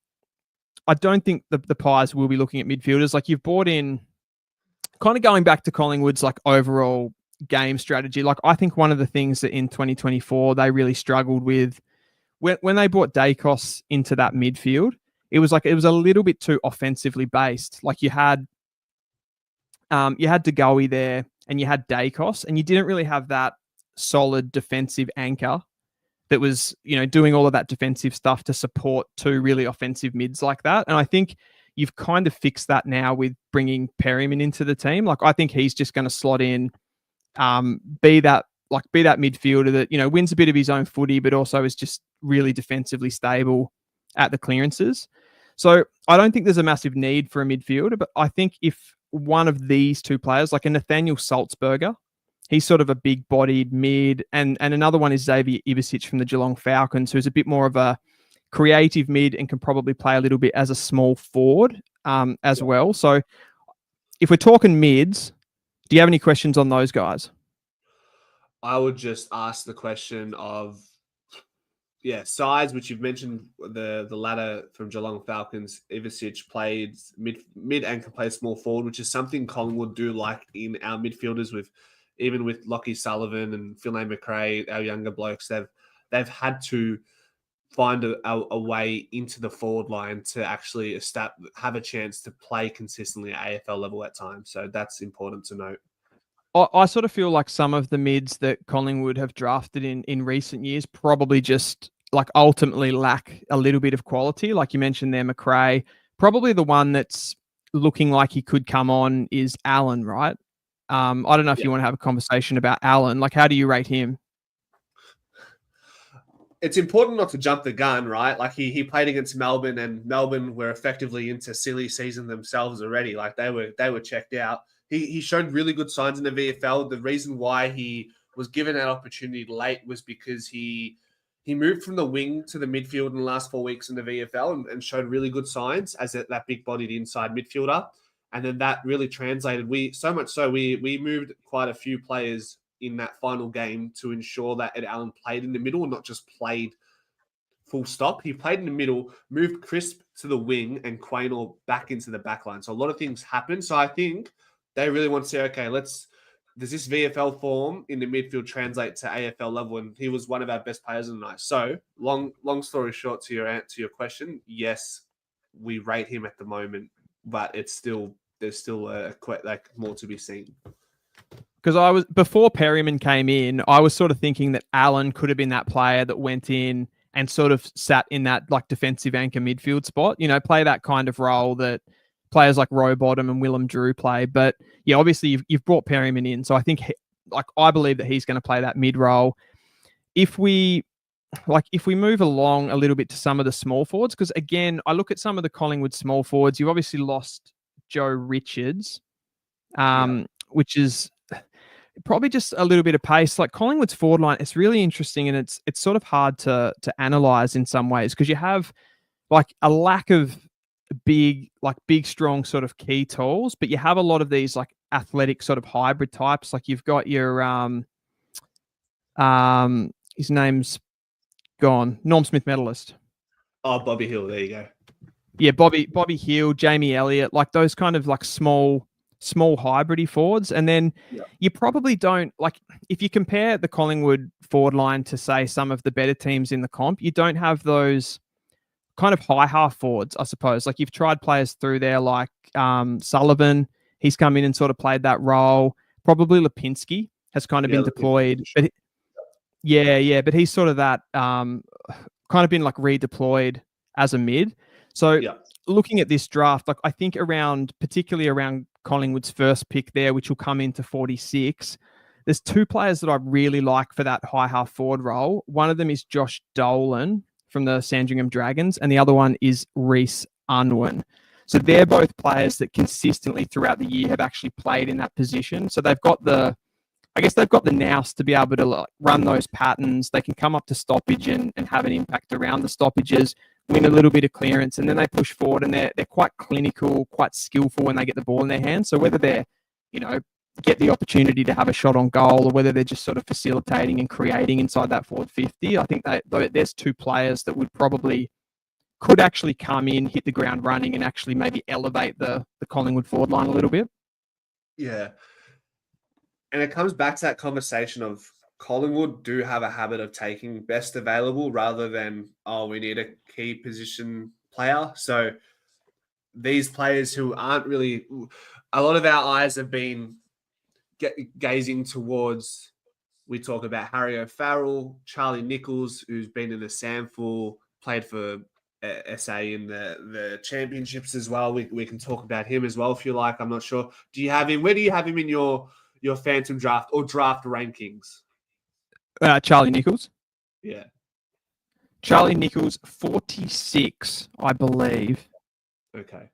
I don't think the Pies will be looking at midfielders, like you've brought in, kind of going back to Collingwood's like overall game strategy. Like I think one of the things that in 2024 they really struggled with when they brought Dacos into that midfield, it was a little bit too offensively based. Like you had DeGoey there and you had Dacos, and you didn't really have that solid defensive anchor that was, doing all of that defensive stuff to support two really offensive mids like that. And I think you've kind of fixed that now with bringing Perryman into the team. Like I think he's just going to slot in, be that midfielder that, wins a bit of his own footy, but also is just really defensively stable at the clearances. So I don't think there's a massive need for a midfielder, but I think if one of these two players, like a Nathaniel Salzberger, he's sort of a big-bodied mid, and another one is Xavier Ivicic from the Geelong Falcons, who's a bit more of a creative mid and can probably play a little bit as a small forward as well. So if we're talking mids, do you have any questions on those guys? I would just ask the question of, size, which you've mentioned, the ladder from Geelong Falcons. Ivicic played mid and can play small forward, which is something Collingwood do like in our midfielders, even with Lockie Sullivan and Philae McRae, our younger blokes. They've had to find a way into the forward line to actually have a chance to play consistently at AFL level at times. So that's important to note. I sort of feel like some of the mids that Collingwood have drafted in recent years probably just like ultimately lack a little bit of quality. Like you mentioned there, McRae. Probably the one that's looking like he could come on is Allen, right? I don't know if you want to have a conversation about Allen. Like, how do you rate him? It's important not to jump the gun, right? Like he played against Melbourne, and Melbourne were effectively into silly season themselves already. Like they were checked out. He showed really good signs in the VFL. The reason why he was given that opportunity late was because he moved from the wing to the midfield in the last 4 weeks in the VFL and showed really good signs as that big-bodied inside midfielder. And then that really translated. We moved quite a few players in that final game to ensure that Ed Allen played in the middle and not just played full stop. He played in the middle, moved Crisp to the wing and Quaynor back into the back line. So a lot of things happened. So I think they really want to say, okay, does this VFL form in the midfield translate to AFL level? And he was one of our best players in the night. So long story short, to your question, yes, we rate him at the moment, but there's still more to be seen. because I was before Perryman came in, I was sort of thinking that Allen could have been that player that went in and sort of sat in that like defensive anchor midfield spot, you know, play that kind of role that players like Rowbottom and Willem Drew play. But yeah, obviously you've brought Perryman in, so I think I believe that he's going to play that mid role. If we move along a little bit to some of the small forwards, because again, I look at some of the Collingwood small forwards. You've obviously lost Joe Richards, which is probably just a little bit of pace. Like Collingwood's forward line, it's really interesting, and it's sort of hard to analyze in some ways because you have like a lack of big, strong sort of key tools, but you have a lot of these like athletic sort of hybrid types. Like you've got your his name's gone, Norm Smith medalist. Oh, Bobby Hill. There you go. Yeah, Bobby Hill, Jamie Elliott, like those kind of like small hybridy forwards. And then you probably don't, like, if you compare the Collingwood forward line to say some of the better teams in the comp, you don't have those kind of high half forwards, I suppose. Like you've tried players through there like Sullivan, he's come in and sort of played that role. Probably Lipinski has kind of been deployed. But but he's sort of that kind of been like redeployed as a mid. So looking at this draft, like I think particularly around Collingwood's first pick there, which will come into 46, there's two players that I really like for that high half forward role. One of them is Josh Dolan from the Sandringham Dragons, and the other one is Reece Unwin. So they're both players that consistently throughout the year have actually played in that position. So they've got the nous to be able to like run those patterns. They can come up to stoppage and have an impact around the stoppages, win a little bit of clearance, and then they push forward, and they're quite clinical, quite skillful when they get the ball in their hands. So whether they're, get the opportunity to have a shot on goal, or whether they're just sort of facilitating and creating inside that forward 50, I think that there's two players that could actually come in, hit the ground running, and actually maybe elevate the Collingwood forward line a little bit. Yeah. And it comes back to that conversation of Collingwood do have a habit of taking best available rather than, we need a key position player. So these players who aren't really, a lot of our eyes have been gazing towards, we talk about Harry O'Farrell, Charlie Nichols, who's been in the SANFL, played for SA in the championships as well. We can talk about him as well if you like. I'm not sure. Do you have him? Where do you have him in your phantom draft or draft rankings? Charlie Nichols. Yeah. Charlie Nichols, 46, I believe. Okay.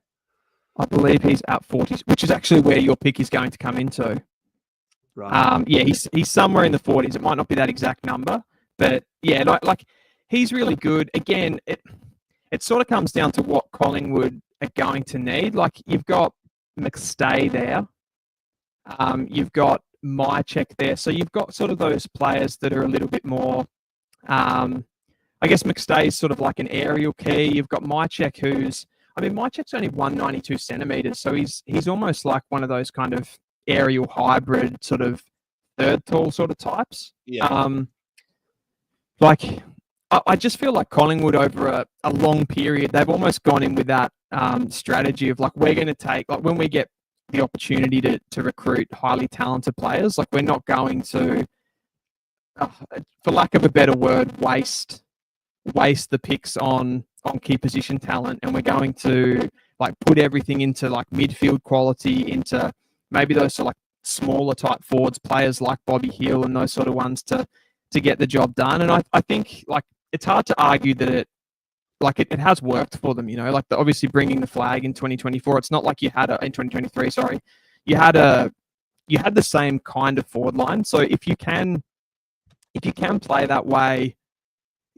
I believe he's at 40, which is actually where your pick is going to come into. Right. He's somewhere in the 40s. It might not be that exact number, but yeah, like he's really good. Again, it sort of comes down to what Collingwood are going to need. Like you've got McStay there. You've got Mychek there. So you've got sort of those players that are a little bit more, I guess McStay is sort of like an aerial key. You've got Mychek Mychek's only 192 centimeters. So he's almost like one of those kind of aerial hybrid sort of third tall sort of types. Yeah. I just feel like Collingwood over a long period, they've almost gone in with that strategy of like, we're going to take, like when we get the opportunity to recruit highly talented players, like we're not going to, for lack of a better word, waste the picks on key position talent, and we're going to like put everything into like midfield quality, into maybe those sort of like smaller type forwards, players like Bobby Hill and those sort of ones to get the job done. And I think like it's hard to argue that it has worked for them, like obviously bringing the flag in 2024. It's not like you had in 2023, sorry, you had the same kind of forward line. So if you can play that way,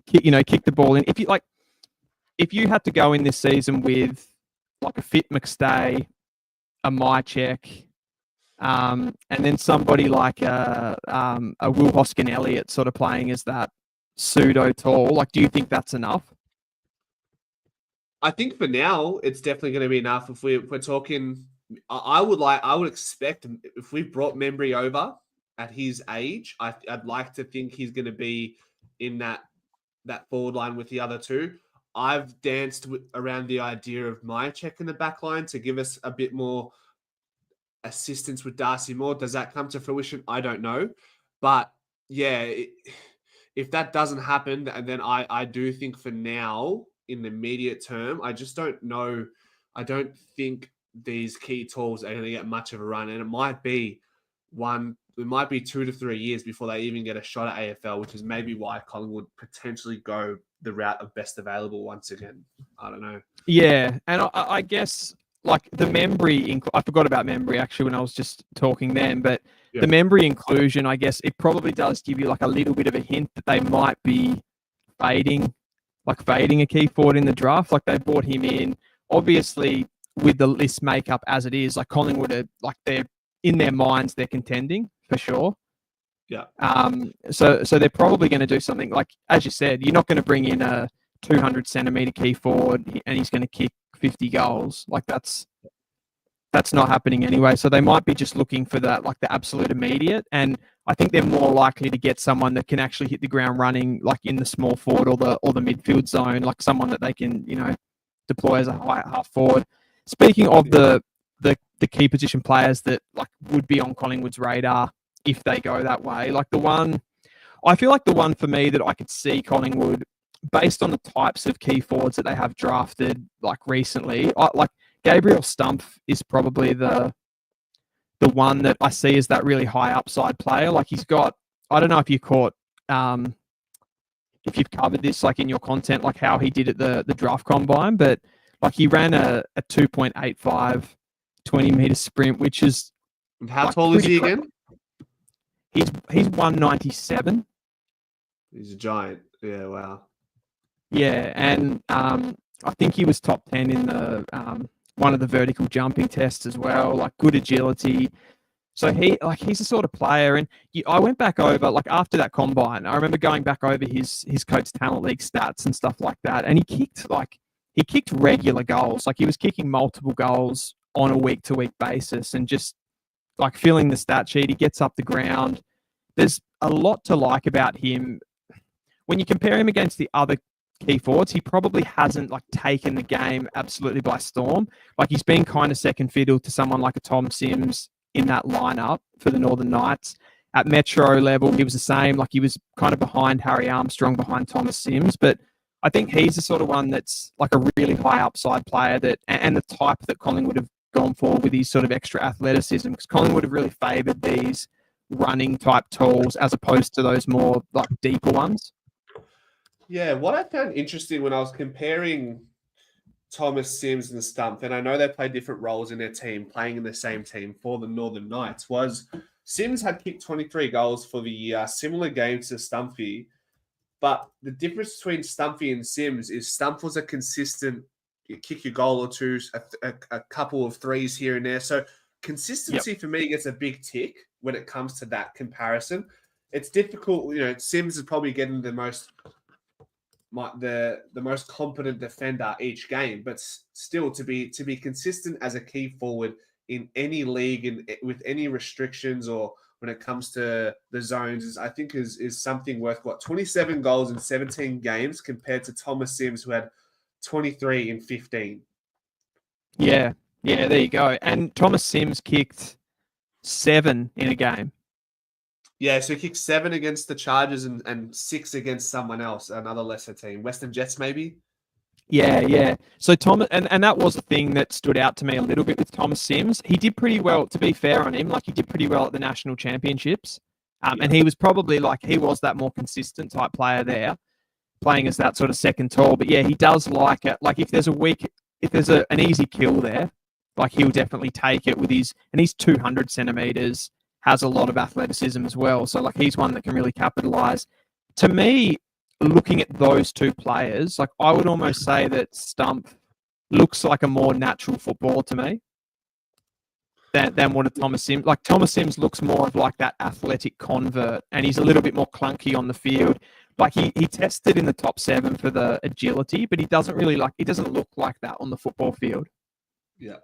kick the ball in. If you had to go in this season with like a fit McStay, a Mychek, and then somebody like a Will Hoskin Elliott sort of playing as that pseudo tall, like do you think that's enough? I think for now it's definitely going to be enough. If we're talking, I would expect if we brought Membry over at his age, I'd like to think he's going to be in that forward line with the other two. I've danced around the idea of Mychek in the back line to give us a bit more assistance with Darcy Moore. Does that come to fruition? I don't know. But yeah, if that doesn't happen, and then I do think for now, in the immediate term, I just don't know. I don't think these key tools are going to get much of a run. And it might be 2 to 3 years before they even get a shot at AFL, which is maybe why Collingwood potentially go the route of best available once again. I don't know. Yeah, and I guess like the Membry, I forgot about Membry actually when I was just talking then, but the Membry inclusion, I guess it probably does give you like a little bit of a hint that they might be fading a key forward in the draft. Like they brought him in, obviously with the list makeup as it is, like Collingwood are like they're in their minds, they're contending for sure. Yeah. So they're probably going to do something like, as you said, you're not going to bring in a 200 centimeter key forward and he's going to kick 50 goals. Like that's not happening anyway. So they might be just looking for that, like the absolute immediate. And I think they're more likely to get someone that can actually hit the ground running, like in the small forward or the midfield zone, like someone that they can, deploy as a high half forward. Speaking of the key position players that like would be on Collingwood's radar if they go that way, I feel like the one for me that I could see Collingwood, based on the types of key forwards that they have drafted like recently, like Gabriel Stumpf is probably the one that I see as that really high upside player. Like he's got, I don't know if you caught, if you've covered this like in your content, like how he did at the draft combine, but like he ran a 2.85 20-meter sprint, which is how tall is he again? He's 197. He's a giant. Yeah, wow. Yeah, and I think he was top 10 in the one of the vertical jumping tests as well. Like good agility. So he's the sort of player. And I went back over like after that combine. I remember going back over his Coates Talent League stats and stuff like that. And he kicked regular goals. Like he was kicking multiple goals on a week-to-week basis, and just like filling the stat sheet. He gets up the ground. There's a lot to like about him. When you compare him against the other key forwards, he probably hasn't like taken the game absolutely by storm. Like he's been kind of second fiddle to someone like a Tom Sims in that lineup for the Northern Knights. At Metro level, he was the same. Like he was kind of behind Harry Armstrong, behind Thomas Sims. But I think he's the sort of one that's like a really high upside player that, and the type that Collingwood have gone for with his sort of extra athleticism, because Collingwood have really favoured these running type tools as opposed to those more like deeper ones. Yeah, what I found interesting when I was comparing Thomas Sims and Stumpf, and I know they play different roles in their team, playing in the same team for the Northern Knights, was Sims had kicked 23 goals for the year, similar games to Stumpy, but the difference between Stumpy and Sims is Stumpf was a consistent, you kick your goal or two, a couple of threes here and there. So consistency for me gets a big tick when it comes to that comparison. It's difficult, Sims is probably getting the most competent defender each game, but still to be consistent as a key forward in any league and with any restrictions or when it comes to the zones I think is something worth 27 goals in 17 games compared to Thomas Sims, who had 23 in 15. Yeah, there you go. And Thomas Sims kicked 7 in a game. Yeah, so he kicked 7 against the Chargers and 6 against someone else, another lesser team. Western Jets, maybe? Yeah. So Thomas, and that was the thing that stood out to me a little bit with Thomas Sims. He did pretty well, to be fair on him. Like he did pretty well at the national championships. And he was probably he was that more consistent type player there, playing as that sort of second tall. But yeah, he does like it. Like if there's an easy kill there, like he'll definitely take it with and he's 200 centimeters, has a lot of athleticism as well. So like he's one that can really capitalize. To me, looking at those two players, like I would almost say that Stumpf looks like a more natural footballer to me than what a Thomas Sims. Like Thomas Sims looks more of like that athletic convert, and he's a little bit more clunky on the field. Like he tested in the top 7 for the agility, but he doesn't look like that on the football field. Yeah.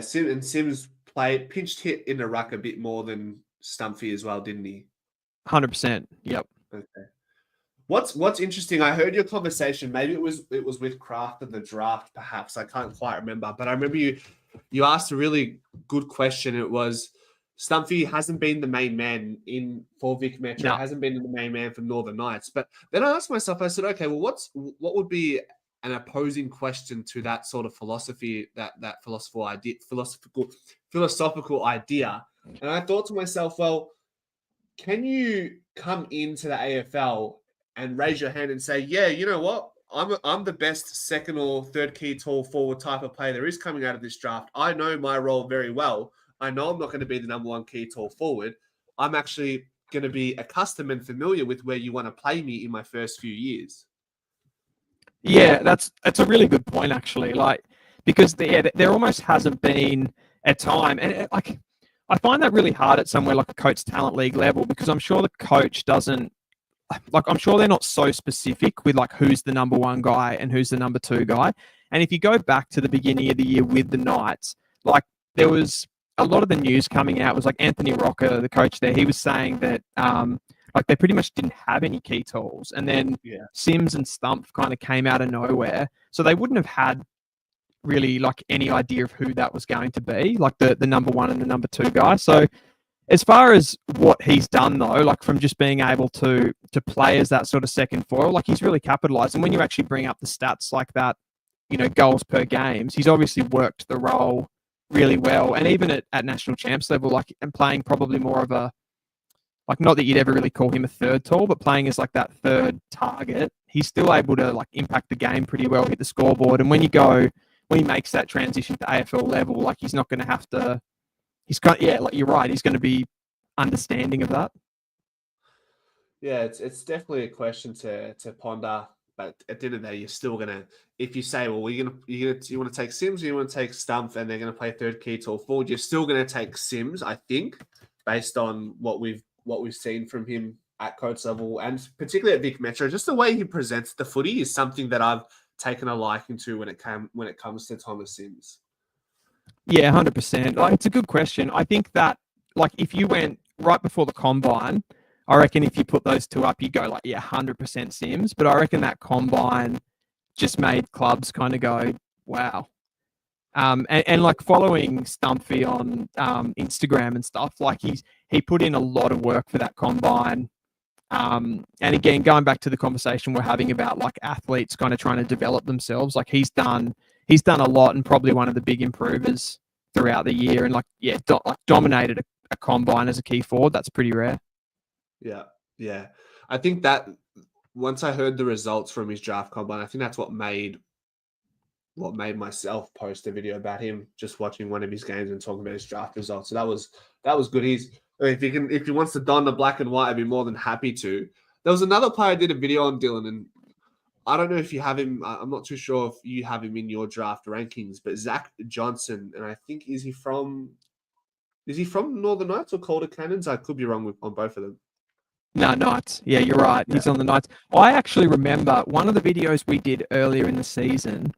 Sims pinched hit in the ruck a bit more than Stumpy as well, didn't he? 100%. Yep. Okay. What's interesting, I heard your conversation, maybe it was with Kraft and the draft, perhaps. I can't quite remember, but I remember you asked a really good question. It was Stumpy hasn't been the main man for Vic Metro, No. hasn't been the main man for Northern Knights. But then I asked myself, I said, okay, well, what would be an opposing question to that sort of philosophy, that philosophical idea? And I thought to myself, well, can you come into the AFL and raise your hand and say, yeah, you know what? I'm the best second or third key tall forward type of player there is coming out of this draft. I know my role very well. I know I'm not going to be the number one key tall forward. I'm actually going to be accustomed and familiar with where you want to play me in my first few years. Yeah, that's a really good point, actually. Like, because there almost hasn't been a time, and like I find that really hard at somewhere like a coach talent league level, because I'm sure the coach doesn't, like, I'm sure they're not so specific with like who's the number one guy and who's the number two guy. And if you go back to the beginning of the year with the Knights, like there was a lot of the news coming out was like Anthony Rocker, the coach there, he was saying that like they pretty much didn't have any key tools, and then Sims and Stump kind of came out of nowhere, so they wouldn't have had really like any idea of who that was going to be, like the number one and the number two guy. So as far as what he's done, though, like from just being able to play as that sort of second foil, like he's really capitalized. And when you actually bring up the stats like that, you know, goals per games, he's obviously worked the role really well. And even at national champs level, like, and playing probably more of a, like, not that you'd ever really call him a third tall, but playing as like that third target, he's still able to like impact the game pretty well, hit the scoreboard. And when he makes that transition to AFL level, like he's not going to have to, like you're right, he's going to be understanding of that. Yeah, it's definitely a question to ponder. But at the end of the day, you're still gonna, if you say, well, you want to take Sims, or you want to take Stump, and they're going to play third key tall forward, you're still going to take Sims, I think, based on what we've seen from him at coach level, and particularly at Vic Metro. Just the way he presents the footy is something that I've taken a liking to when it comes to Thomas Sims. Yeah, 100%. Like, it's a good question. I think that, like, if you went right before the combine, I reckon if you put those two up, you go like, yeah, 100% Sims. But I reckon that combine just made clubs kind of go, wow. And like following Stumpy on Instagram and stuff, like he put in a lot of work for that combine. And again, going back to the conversation we're having about like athletes kind of trying to develop themselves, like he's done a lot, and probably one of the big improvers throughout the year. And like, yeah, dominated a combine as a key forward. That's pretty rare. Yeah. I think that once I heard the results from his draft combine, I think that's what made myself post a video about him, just watching one of his games and talking about his draft results. So that was good. If he wants to don the black and white, I'd be more than happy to. There was another player I did a video on, Dylan, and I don't know if you have him. I'm not too sure if you have him in your draft rankings, but Zach Johnson, and I think is he from Northern Knights or Calder Cannons? I could be wrong on both of them. No, Knights. Yeah, you're right. He's on the Knights. I actually remember one of the videos we did earlier in the season.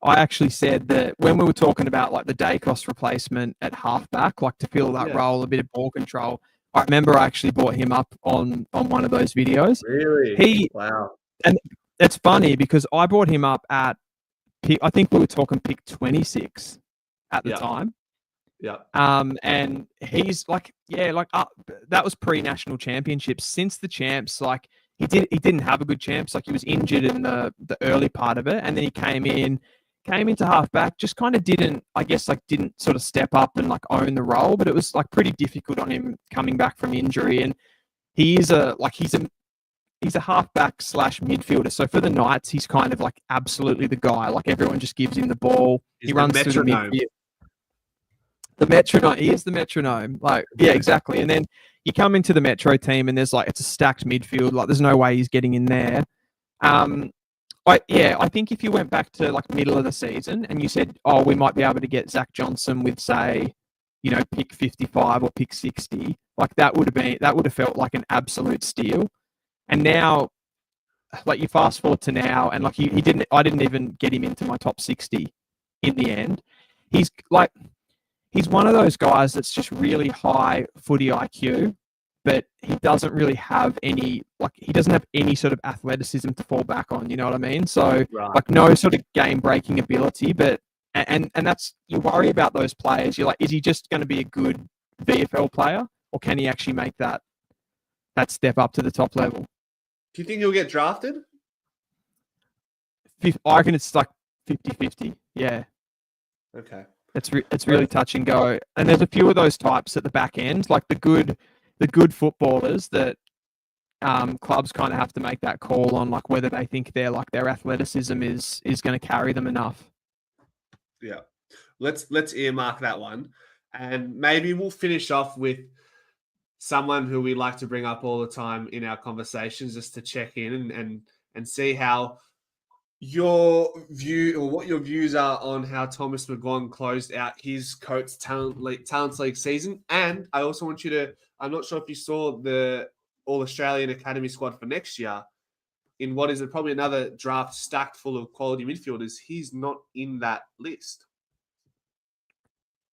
I actually said that when we were talking about like the Dacos replacement at halfback, like to fill that role, a bit of ball control, I remember I actually brought him up on one of those videos. Really? Wow. And it's funny because I brought him up at, I think we were talking pick 26 at the time. Yeah. And he's like, that was pre-national championships. Since the champs, like he didn't have a good champs. Like he was injured in the early part of it, and then he came into halfback, just kind of didn't sort of step up and like own the role, but it was like pretty difficult on him coming back from injury. And he's a halfback / midfielder. So for the Knights, he's kind of like absolutely the guy. Like everyone just gives him the ball. He runs through the midfield. The metronome. He is the metronome. Like, yeah, exactly. And then you come into the Metro team and there's like, it's a stacked midfield. Like there's no way he's getting in there. I think if you went back to like middle of the season and you said, oh, we might be able to get Zach Johnson with, say, you know, pick 55 or pick 60, like that would have felt like an absolute steal. And now, like you fast forward to now, and like I didn't even get him into my top 60 in the end. He's one of those guys that's just really high footy IQ, but he doesn't really have any, like, he doesn't have any sort of athleticism to fall back on. You know what I mean? So, Right. like, no sort of game-breaking ability, but and that's, you worry about those players. You're like, is he just going to be a good VFL player, or can he actually make that step up to the top level? Do you think he'll get drafted? I reckon it's like 50-50. Yeah. Okay. It's really touch and go. And there's a few of those types at the back end, like the good footballers that clubs kind of have to make that call on, like whether they think their athleticism is going to carry them enough. Yeah. Let's earmark that one. And maybe we'll finish off with someone who we like to bring up all the time in our conversations, just to check in and see how your view, or what your views are on how Thomas McGuan closed out his Coates Talents League season. And I also want you to, I'm not sure if you saw the All-Australian Academy squad for next year, in what is probably another draft stacked full of quality midfielders. He's not in that list.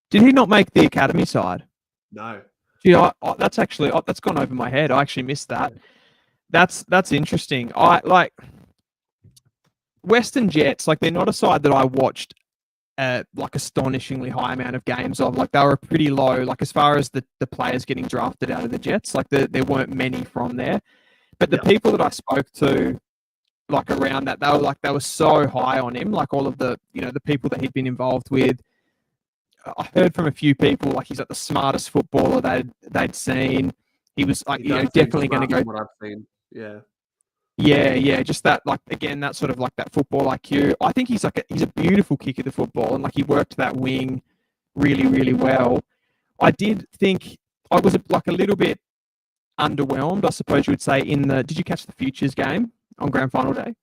Did he not make the academy side? No. Gee, that's actually, that's gone over my head. I actually missed that. That's interesting. I like Western Jets. Like, they're not a side that I watched like astonishingly high amount of games of. Like, they were pretty low. Like, as far as the players getting drafted out of the Jets, like there weren't many from there. But the people that I spoke to, like around that, they were so high on him. Like, all of the the people that he'd been involved with. I heard from a few people, like, he's like the smartest footballer they'd seen. He was like, definitely going to go. What I've seen, yeah. Yeah, just that, like, again, that sort of like that football IQ. I think he's a beautiful kick of the football, and like he worked that wing really, really well. I did think I was like a little bit underwhelmed, I suppose you would say. Did you catch the Futures game on grand final day?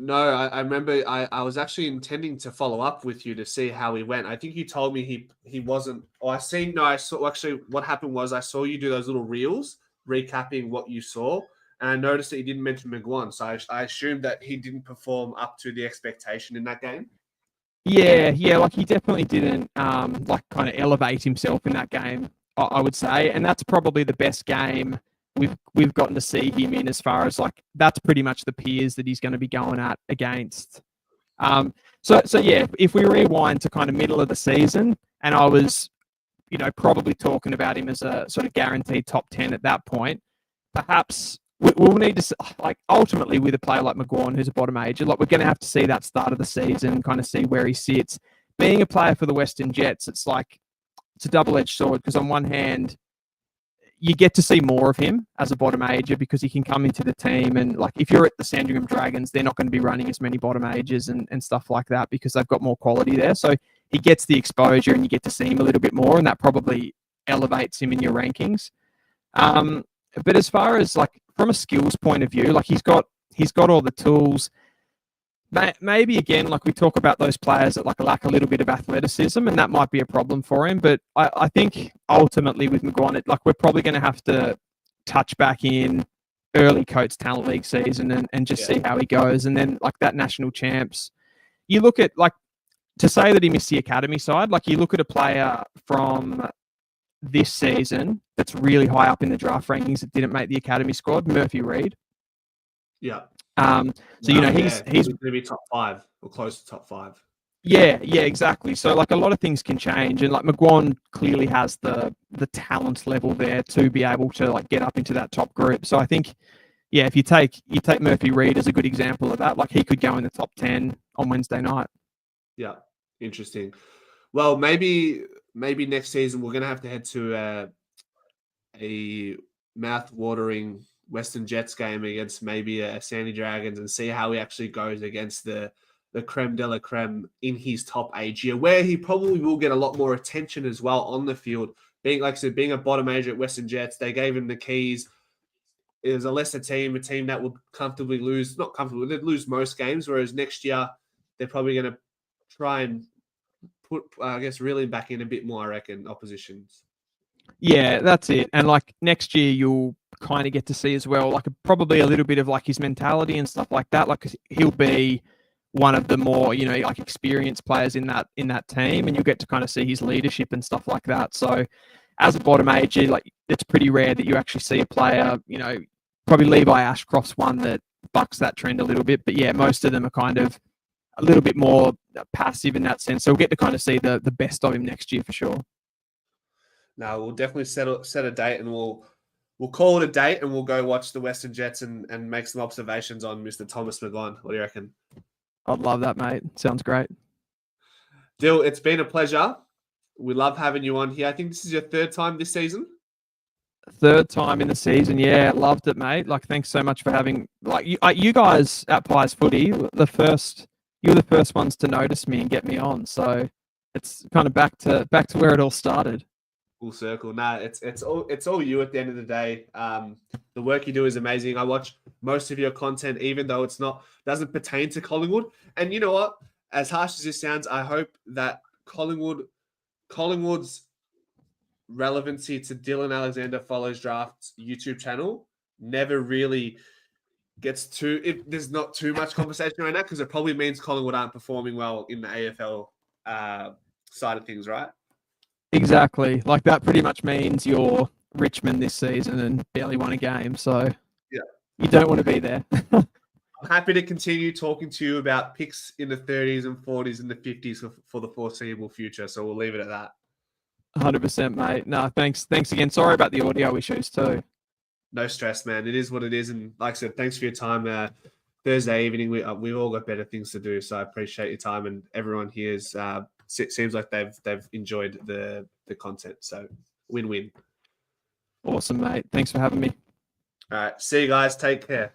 No, I remember I was actually intending to follow up with you to see how he went. I think you told me he wasn't. Oh, I saw actually what happened was I saw you do those little reels recapping what you saw, and I noticed that you didn't mention McGuan, so I assumed that he didn't perform up to the expectation in that game. Yeah, like he definitely didn't like kind of elevate himself in that game, I would say, and that's probably the best game we've gotten to see him in, as far as like that's pretty much the peers that he's going to be going at against. So yeah, if we rewind to kind of middle of the season, and I was, probably talking about him as a sort of guaranteed top 10 at that point, perhaps we'll need to, like, ultimately with a player like McGuan, who's a bottom ager, like, we're going to have to see that start of the season, kind of see where he sits. Being a player for the Western Jets, it's a double-edged sword, because on one hand, you get to see more of him as a bottom ager because he can come into the team, and like if you're at the Sandringham Dragons, they're not going to be running as many bottom agers and stuff like that because they've got more quality there. So he gets the exposure and you get to see him a little bit more, and that probably elevates him in your rankings. But as far as like from a skills point of view, like he's got all the tools. Maybe again, like we talk about those players that like lack a little bit of athleticism, and that might be a problem for him. But I think ultimately with McGuan, like we're probably going to have to touch back in early Coates Talent League season and just see how he goes. And then like that national champs, you look at, like, to say that he missed the academy side, like you look at a player from this season that's really high up in the draft rankings that didn't make the academy squad, Murphy Reid. Yeah. He's going to be top 5 or close to top 5. Yeah, exactly. So like a lot of things can change, and like McGuan clearly has the talent level there to be able to like get up into that top group. So I think, yeah, if you take Murphy Reid as a good example of that, like he could go in the top 10 on Wednesday night. Yeah, interesting. Well, maybe next season we're going to have to head to a mouth-watering Western Jets game against maybe a Sandy Dragons and see how he actually goes against the creme de la creme in his top age year, where he probably will get a lot more attention as well on the field. Being, like I said, being a bottom ager at Western Jets, they gave him the keys. It was a lesser team, a team that would comfortably lose, not comfortably, they'd lose most games, whereas next year they're probably going to try and put, reel him back in a bit more, I reckon, oppositions. Yeah, that's it. And like next year, you'll kind of get to see as well, like probably a little bit of like his mentality and stuff like that. Like he'll be one of the more, like experienced players in that team, and you'll get to kind of see his leadership and stuff like that. So as a bottom ager, like it's pretty rare that you actually see a player, probably Levi Ashcroft's one that bucks that trend a little bit. But yeah, most of them are kind of a little bit more passive in that sense. So we'll get to kind of see the best of him next year for sure. No, we'll definitely set a date, and we'll call it a date, and we'll go watch the Western Jets and make some observations on Mr. Thomas McGowan. What do you reckon? I'd love that, mate. Sounds great. Dill, it's been a pleasure. We love having you on here. I think this is your third time this season. Third time in the season, yeah, loved it, mate. Like, thanks so much for having you guys at Pies Footy. You were the first ones to notice me and get me on. So it's kind of back to where it all started. Full circle. Nah, it's all you at the end of the day. The work you do is amazing. I watch most of your content, even though doesn't pertain to Collingwood. And you know what? As harsh as this sounds, I hope that Collingwood's relevancy to Dylan Alexander Follows Draft's YouTube channel never really gets there's not too much conversation right now, because it probably means Collingwood aren't performing well in the AFL side of things, right? Exactly. Like, that pretty much means you're Richmond this season and barely won a game. So yeah, you don't want to be there. I'm happy to continue talking to you about picks in the 30s and 40s and the 50s for the foreseeable future. So we'll leave it at that. 100%, mate. No, thanks again. Sorry about the audio issues too. No stress, man. It is what it is. And like I said, thanks for your time. Thursday evening, we've all got better things to do. So I appreciate your time, and everyone here seems like they've enjoyed the content. So win-win. Awesome, mate. Thanks for having me. All right. See you guys. Take care.